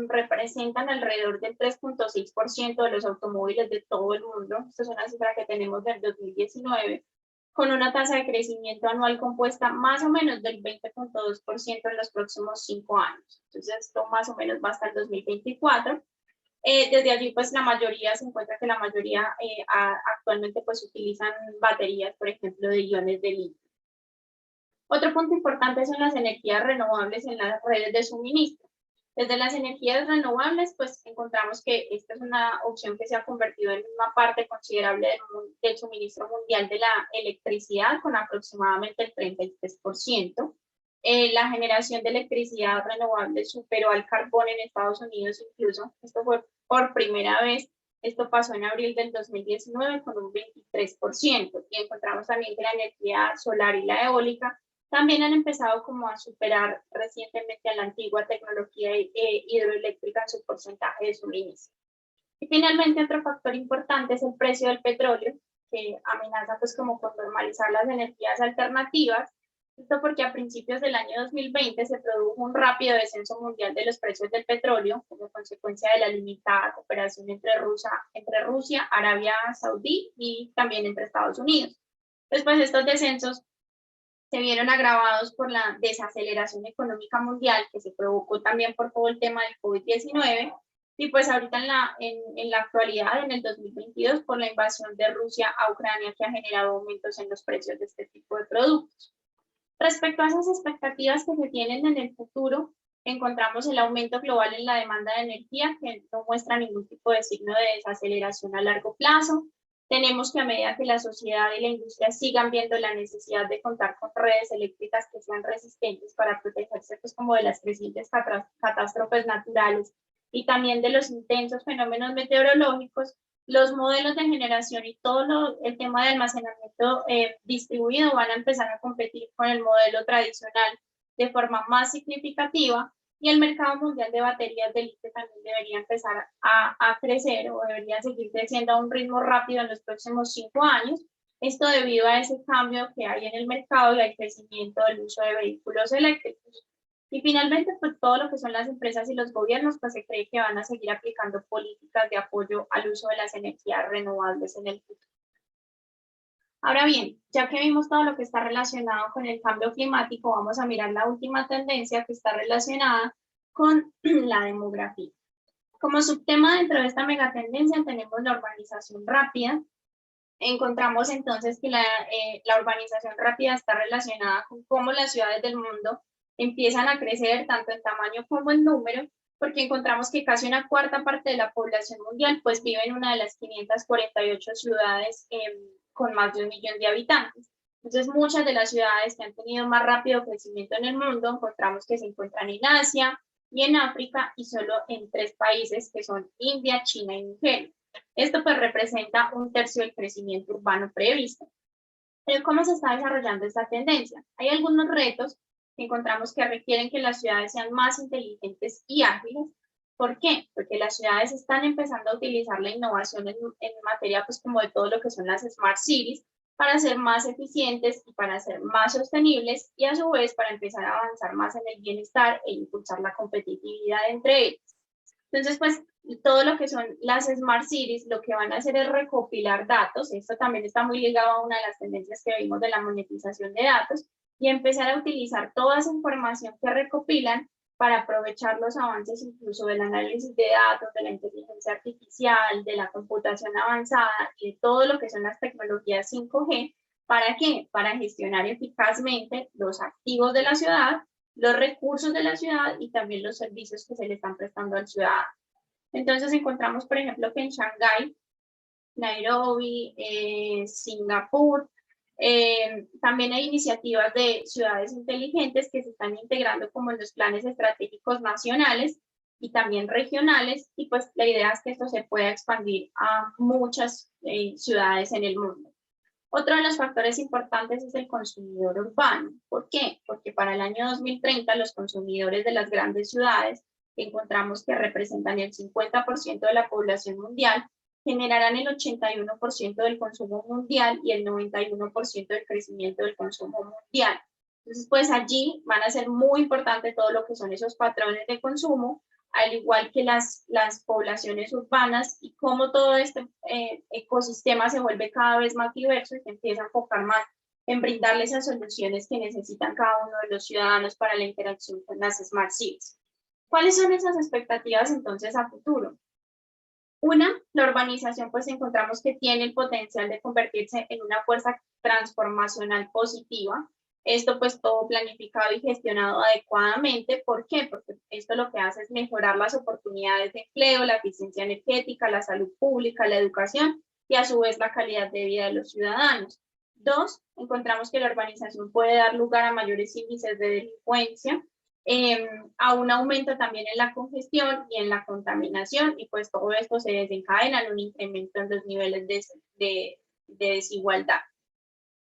representan alrededor del 3.6% de los automóviles de todo el mundo. Esta es una cifra que tenemos del 2019, con una tasa de crecimiento anual compuesta más o menos del 20.2% en los próximos 5 años. Entonces esto más o menos va hasta el 2024. Desde allí, pues la mayoría, se encuentra que la mayoría actualmente pues utilizan baterías, por ejemplo, de iones de litio. Otro punto importante son las energías renovables en las redes de suministro. Desde las energías renovables, pues encontramos que esta es una opción que se ha convertido en una parte considerable del suministro mundial de la electricidad, con aproximadamente el 33%. La generación de electricidad renovable superó al carbón en Estados Unidos incluso. Esto fue por primera vez. Esto pasó en abril del 2019 con un 23%. Y encontramos también que la energía solar y la eólica también han empezado como a superar recientemente a la antigua tecnología hidroeléctrica en su porcentaje de suministro. Y finalmente, otro factor importante es el precio del petróleo, que amenaza pues como con normalizar las energías alternativas. Esto porque a principios del año 2020 se produjo un rápido descenso mundial de los precios del petróleo como consecuencia de la limitada cooperación entre Rusia, Arabia Saudí y también entre Estados Unidos. Después estos descensos se vieron agravados por la desaceleración económica mundial que se provocó también por todo el tema del COVID-19 y pues ahorita en la actualidad, en el 2022, por la invasión de Rusia a Ucrania, que ha generado aumentos en los precios de este tipo de productos. Respecto a esas expectativas que se tienen en el futuro, encontramos el aumento global en la demanda de energía, que no muestra ningún tipo de signo de desaceleración a largo plazo. Tenemos que a medida que la sociedad y la industria sigan viendo la necesidad de contar con redes eléctricas que sean resistentes para protegerse pues, como de las crecientes catástrofes naturales y también de los intensos fenómenos meteorológicos, los modelos de generación y todo el tema de almacenamiento distribuido van a empezar a competir con el modelo tradicional de forma más significativa, y el mercado mundial de baterías de litio también debería empezar a crecer o debería seguir creciendo a un ritmo rápido en los próximos 5 años. Esto debido a ese cambio que hay en el mercado y al crecimiento del uso de vehículos eléctricos. Y finalmente, pues todo lo que son las empresas y los gobiernos, pues se cree que van a seguir aplicando políticas de apoyo al uso de las energías renovables en el futuro. Ahora bien, ya que vimos todo lo que está relacionado con el cambio climático, vamos a mirar la última tendencia que está relacionada con la demografía. Como subtema dentro de esta megatendencia tenemos la urbanización rápida. Encontramos entonces que la urbanización rápida está relacionada con cómo las ciudades del mundo empiezan a crecer tanto en tamaño como en número, porque encontramos que casi una cuarta parte de la población mundial pues vive en una de las 548 ciudades con más de 1 millón de habitantes. Entonces, muchas de las ciudades que han tenido más rápido crecimiento en el mundo encontramos que se encuentran en Asia y en África, y solo en 3 países que son India, China y Nigeria. Esto pues representa 1/3 del crecimiento urbano previsto. Pero ¿cómo se está desarrollando esta tendencia? Hay algunos retos que encontramos que requieren que las ciudades sean más inteligentes y ágiles. ¿Por qué? Porque las ciudades están empezando a utilizar la innovación en materia pues como de todo lo que son las Smart Cities, para ser más eficientes y para ser más sostenibles, y a su vez para empezar a avanzar más en el bienestar e impulsar la competitividad entre ellas. Entonces, pues, todo lo que son las Smart Cities, lo que van a hacer es recopilar datos. Esto también está muy ligado a una de las tendencias que vimos de la monetización de datos, y empezar a utilizar toda esa información que recopilan para aprovechar los avances incluso del análisis de datos, de la inteligencia artificial, de la computación avanzada y de todo lo que son las tecnologías 5G. ¿Para qué? Para gestionar eficazmente los activos de la ciudad, los recursos de la ciudad y también los servicios que se le están prestando al ciudadano. Entonces encontramos, por ejemplo, que en Shanghái, Nairobi, Singapur, también hay iniciativas de ciudades inteligentes que se están integrando como en los planes estratégicos nacionales y también regionales, y pues la idea es que esto se pueda expandir a muchas ciudades en el mundo. Otro de los factores importantes es el consumidor urbano. ¿Por qué? Porque para el año 2030 los consumidores de las grandes ciudades, que encontramos que representan el 50% de la población mundial, generarán el 81% del consumo mundial y el 91% del crecimiento del consumo mundial. Entonces, pues allí van a ser muy importantes todo lo que son esos patrones de consumo, al igual que las poblaciones urbanas, y cómo todo este ecosistema se vuelve cada vez más diverso y se empieza a enfocar más en brindarles esas soluciones que necesitan cada uno de los ciudadanos para la interacción con las Smart Cities. ¿Cuáles son esas expectativas entonces a futuro? Una, la urbanización, pues encontramos que tiene el potencial de convertirse en una fuerza transformacional positiva. Esto pues todo planificado y gestionado adecuadamente. ¿Por qué? Porque esto lo que hace es mejorar las oportunidades de empleo, la eficiencia energética, la salud pública, la educación y a su vez la calidad de vida de los ciudadanos. Dos, encontramos que la urbanización puede dar lugar a mayores índices de delincuencia, a un aumento también en la congestión y en la contaminación, y pues todo esto se desencadena en un incremento en los niveles de desigualdad.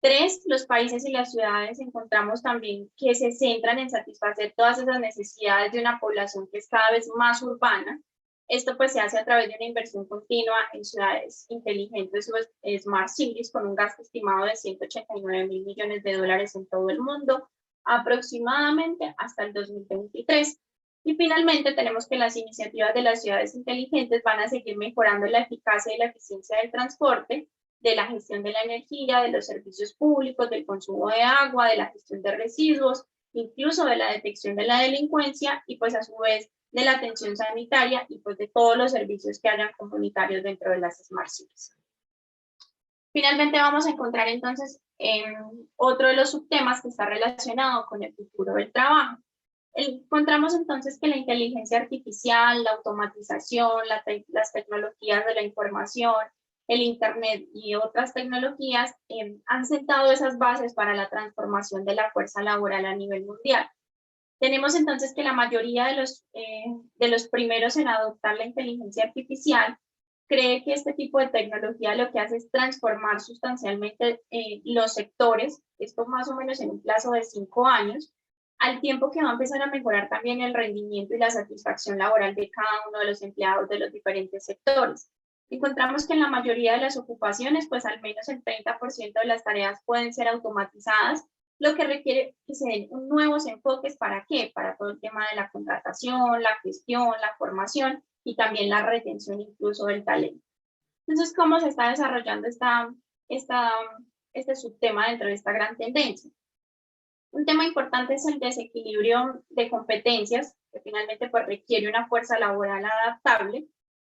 Tres, los países y las ciudades encontramos también que se centran en satisfacer todas esas necesidades de una población que es cada vez más urbana. Esto pues se hace a través de una inversión continua en ciudades inteligentes o Smart Cities, con un gasto estimado de 189.000 millones de dólares en todo el mundo, aproximadamente hasta el 2023. Y finalmente tenemos que las iniciativas de las ciudades inteligentes van a seguir mejorando la eficacia y la eficiencia del transporte, de la gestión de la energía, de los servicios públicos, del consumo de agua, de la gestión de residuos, incluso de la detección de la delincuencia, y pues a su vez de la atención sanitaria y pues de todos los servicios que hayan comunitarios dentro de las Smart Cities. Finalmente vamos a encontrar entonces otro de los subtemas que está relacionado con el futuro del trabajo. Encontramos entonces que la inteligencia artificial, la automatización, las tecnologías de la información, el Internet y otras tecnologías han sentado esas bases para la transformación de la fuerza laboral a nivel mundial. Tenemos entonces que la mayoría de los primeros en adoptar la inteligencia artificial cree que este tipo de tecnología lo que hace es transformar sustancialmente los sectores, esto más o menos en un plazo de 5 años, al tiempo que va a empezar a mejorar también el rendimiento y la satisfacción laboral de cada uno de los empleados de los diferentes sectores. Encontramos que en la mayoría de las ocupaciones, pues al menos el 30% de las tareas pueden ser automatizadas, lo que requiere que se den nuevos enfoques. ¿Para qué? Para todo el tema de la contratación, la gestión, la formación y también la retención incluso del talento. Entonces, ¿cómo se está desarrollando este subtema dentro de esta gran tendencia? Un tema importante es el desequilibrio de competencias, que finalmente pues requiere una fuerza laboral adaptable.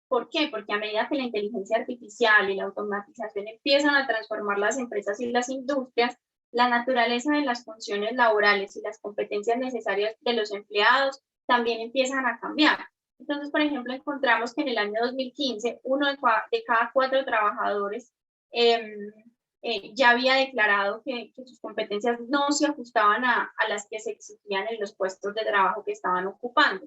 ¿Por qué? Porque a medida que la inteligencia artificial y la automatización empiezan a transformar las empresas y las industrias, la naturaleza de las funciones laborales y las competencias necesarias de los empleados también empiezan a cambiar. Entonces, por ejemplo, encontramos que en el año 2015, uno de cada 4 trabajadores ya había declarado que sus competencias no se ajustaban a las que se exigían en los puestos de trabajo que estaban ocupando.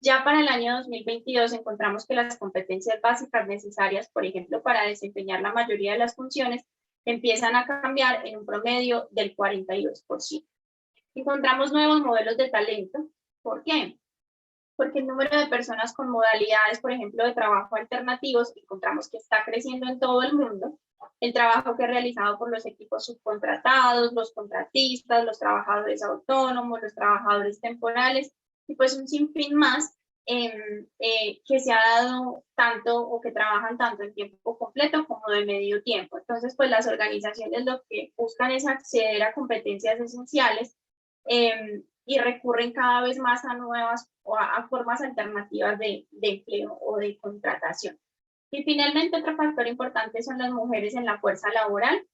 Ya para el año 2022 encontramos que las competencias básicas necesarias, por ejemplo, para desempeñar la mayoría de las funciones, empiezan a cambiar en un promedio del 42%. Encontramos nuevos modelos de talento. ¿Por qué? Porque el número de personas con modalidades, por ejemplo, de trabajo alternativos, encontramos que está creciendo en todo el mundo. El trabajo que es realizado por los equipos subcontratados, los contratistas, los trabajadores autónomos, los trabajadores temporales, y pues un sinfín más que se ha dado tanto o que trabajan tanto en tiempo completo como de medio tiempo. Entonces, pues las organizaciones lo que buscan es acceder a competencias esenciales y recurren cada vez más a nuevas o a formas alternativas de empleo o de contratación. Y finalmente, otro factor importante son las mujeres en la fuerza laboral,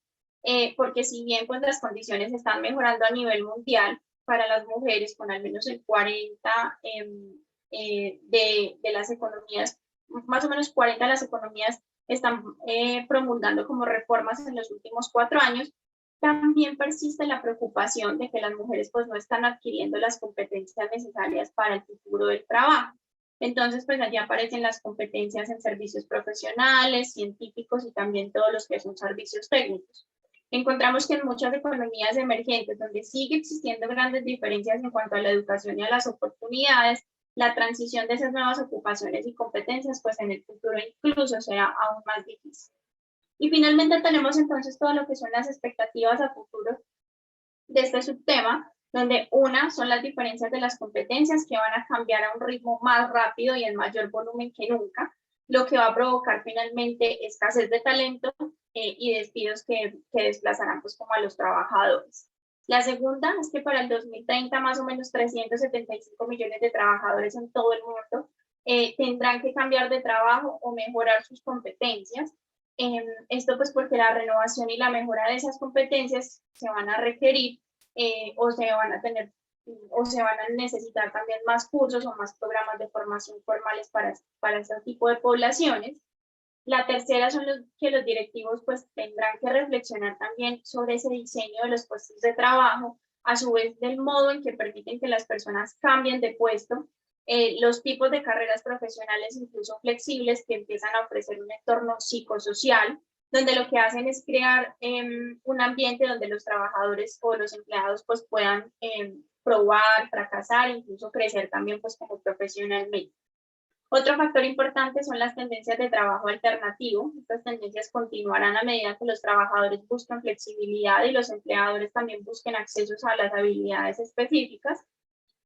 porque si bien pues, las condiciones están mejorando a nivel mundial para las mujeres, con al menos el 40 de las economías, más o menos 40 de las economías están promulgando como reformas en los últimos 4 años, también persiste la preocupación de que las mujeres pues no están adquiriendo las competencias necesarias para el futuro del trabajo. Entonces, pues allí aparecen las competencias en servicios profesionales, científicos y también todos los que son servicios técnicos. Encontramos que en muchas economías emergentes, donde sigue existiendo grandes diferencias en cuanto a la educación y a las oportunidades, la transición de esas nuevas ocupaciones y competencias, pues en el futuro incluso será aún más difícil. Y finalmente tenemos entonces todo lo que son las expectativas a futuro de este subtema, donde una son las diferencias de las competencias que van a cambiar a un ritmo más rápido y en mayor volumen que nunca, lo que va a provocar finalmente escasez de talento y despidos que desplazarán pues como a los trabajadores. La segunda es que para el 2030 más o menos 375 millones de trabajadores en todo el mundo tendrán que cambiar de trabajo o mejorar sus competencias. Esto pues porque la renovación y la mejora de esas competencias se van a requerir o se van a tener o se van a necesitar también más cursos o más programas de formación formales para este tipo de poblaciones. La tercera son que los directivos pues tendrán que reflexionar también sobre ese diseño de los puestos de trabajo, a su vez del modo en que permiten que las personas cambien de puesto, los tipos de carreras profesionales incluso flexibles que empiezan a ofrecer un entorno psicosocial, donde lo que hacen es crear un ambiente donde los trabajadores o los empleados pues puedan probar, fracasar, incluso crecer también pues como profesionalmente. Otro factor importante son las tendencias de trabajo alternativo. Estas tendencias continuarán a medida que los trabajadores buscan flexibilidad y los empleadores también busquen accesos a las habilidades específicas.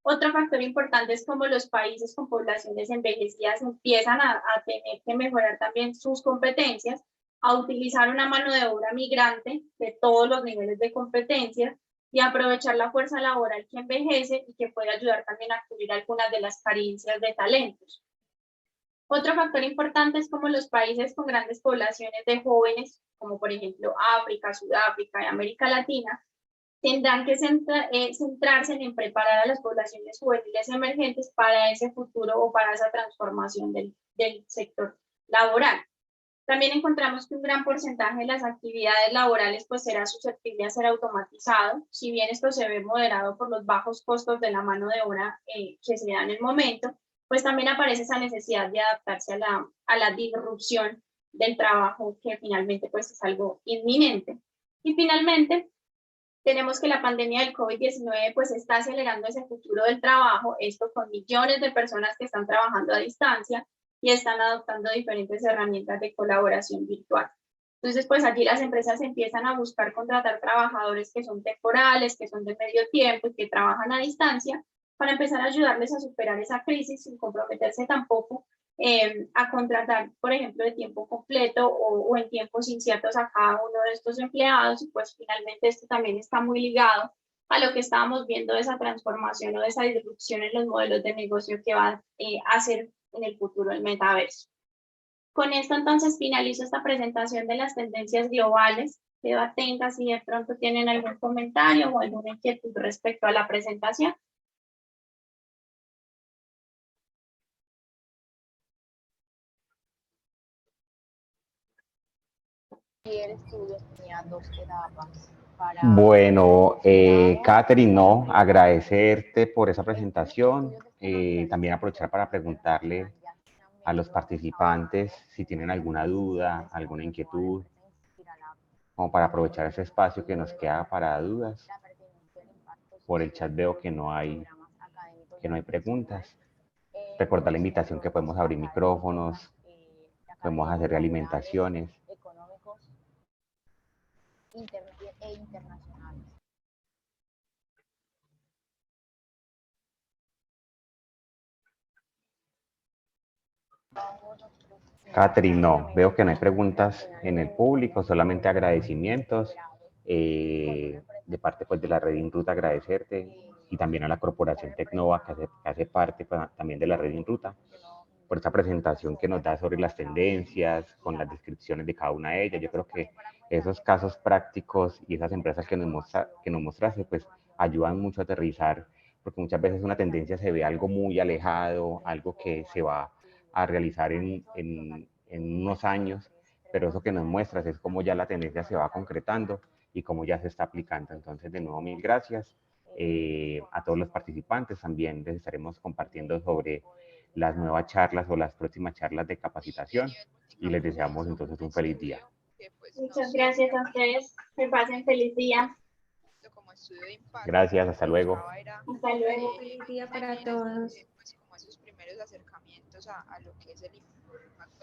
Otro factor importante es cómo los países con poblaciones envejecidas empiezan a tener que mejorar también sus competencias, a utilizar una mano de obra migrante de todos los niveles de competencias y aprovechar la fuerza laboral que envejece y que puede ayudar también a cubrir algunas de las carencias de talentos. Otro factor importante es cómo los países con grandes poblaciones de jóvenes, como por ejemplo África, Sudáfrica y América Latina, tendrán que centrarse en preparar a las poblaciones juveniles emergentes para ese futuro o para esa transformación del sector laboral. También encontramos que un gran porcentaje de las actividades laborales pues será susceptible a ser automatizado, si bien esto se ve moderado por los bajos costos de la mano de obra que se da en el momento, pues también aparece esa necesidad de adaptarse a la disrupción del trabajo que finalmente pues es algo inminente. Y finalmente, tenemos que la pandemia del COVID-19 pues está acelerando ese futuro del trabajo, esto con millones de personas que están trabajando a distancia y están adoptando diferentes herramientas de colaboración virtual. Entonces, pues allí las empresas empiezan a buscar contratar trabajadores que son temporales, que son de medio tiempo y que trabajan a distancia para empezar a ayudarles a superar esa crisis sin comprometerse tampoco a contratar, por ejemplo, de tiempo completo o en tiempos inciertos a cada uno de estos empleados. Y pues finalmente esto también está muy ligado a lo que estábamos viendo de esa transformación o de esa disrupción en los modelos de negocio que va a hacer en el futuro el metaverso. Con esto entonces finalizo esta presentación de las tendencias globales. Quedo atenta si de pronto tienen algún comentario o alguna inquietud respecto a la presentación. Y el estudio tenía 2 etapas. Para Bueno, Catherine, no, agradecerte por esa presentación. También aprovechar para preguntarle a los participantes si tienen alguna duda, alguna inquietud, como para aprovechar ese espacio que nos queda para dudas. Por el chat veo que no hay preguntas. Recordar la invitación que podemos abrir micrófonos, podemos hacer realimentaciones. Económicos e internacionales. Catherine, no, veo que no hay preguntas en el público, solamente agradecimientos. De parte pues, de la Red InRuta, agradecerte y también a la Corporación Tecnova, que hace parte pues, también de la Red InRuta, por esta presentación que nos da sobre las tendencias, con las descripciones de cada una de ellas. Yo creo que esos casos prácticos y esas empresas que nos mostraste, pues ayudan mucho a aterrizar, porque muchas veces una tendencia se ve algo muy alejado, algo que se va a realizar en unos años, pero eso que nos muestras es cómo ya la tendencia se va concretando y cómo ya se está aplicando. Entonces, de nuevo, mil gracias. A todos los participantes también les estaremos compartiendo sobre las nuevas charlas o las próximas charlas de capacitación y les deseamos entonces un feliz día. Muchas gracias a ustedes. Que pasen feliz día. Gracias, hasta luego. Hasta luego. Feliz día para todos. Pues como esos primeros acercamientos a lo que es el impacto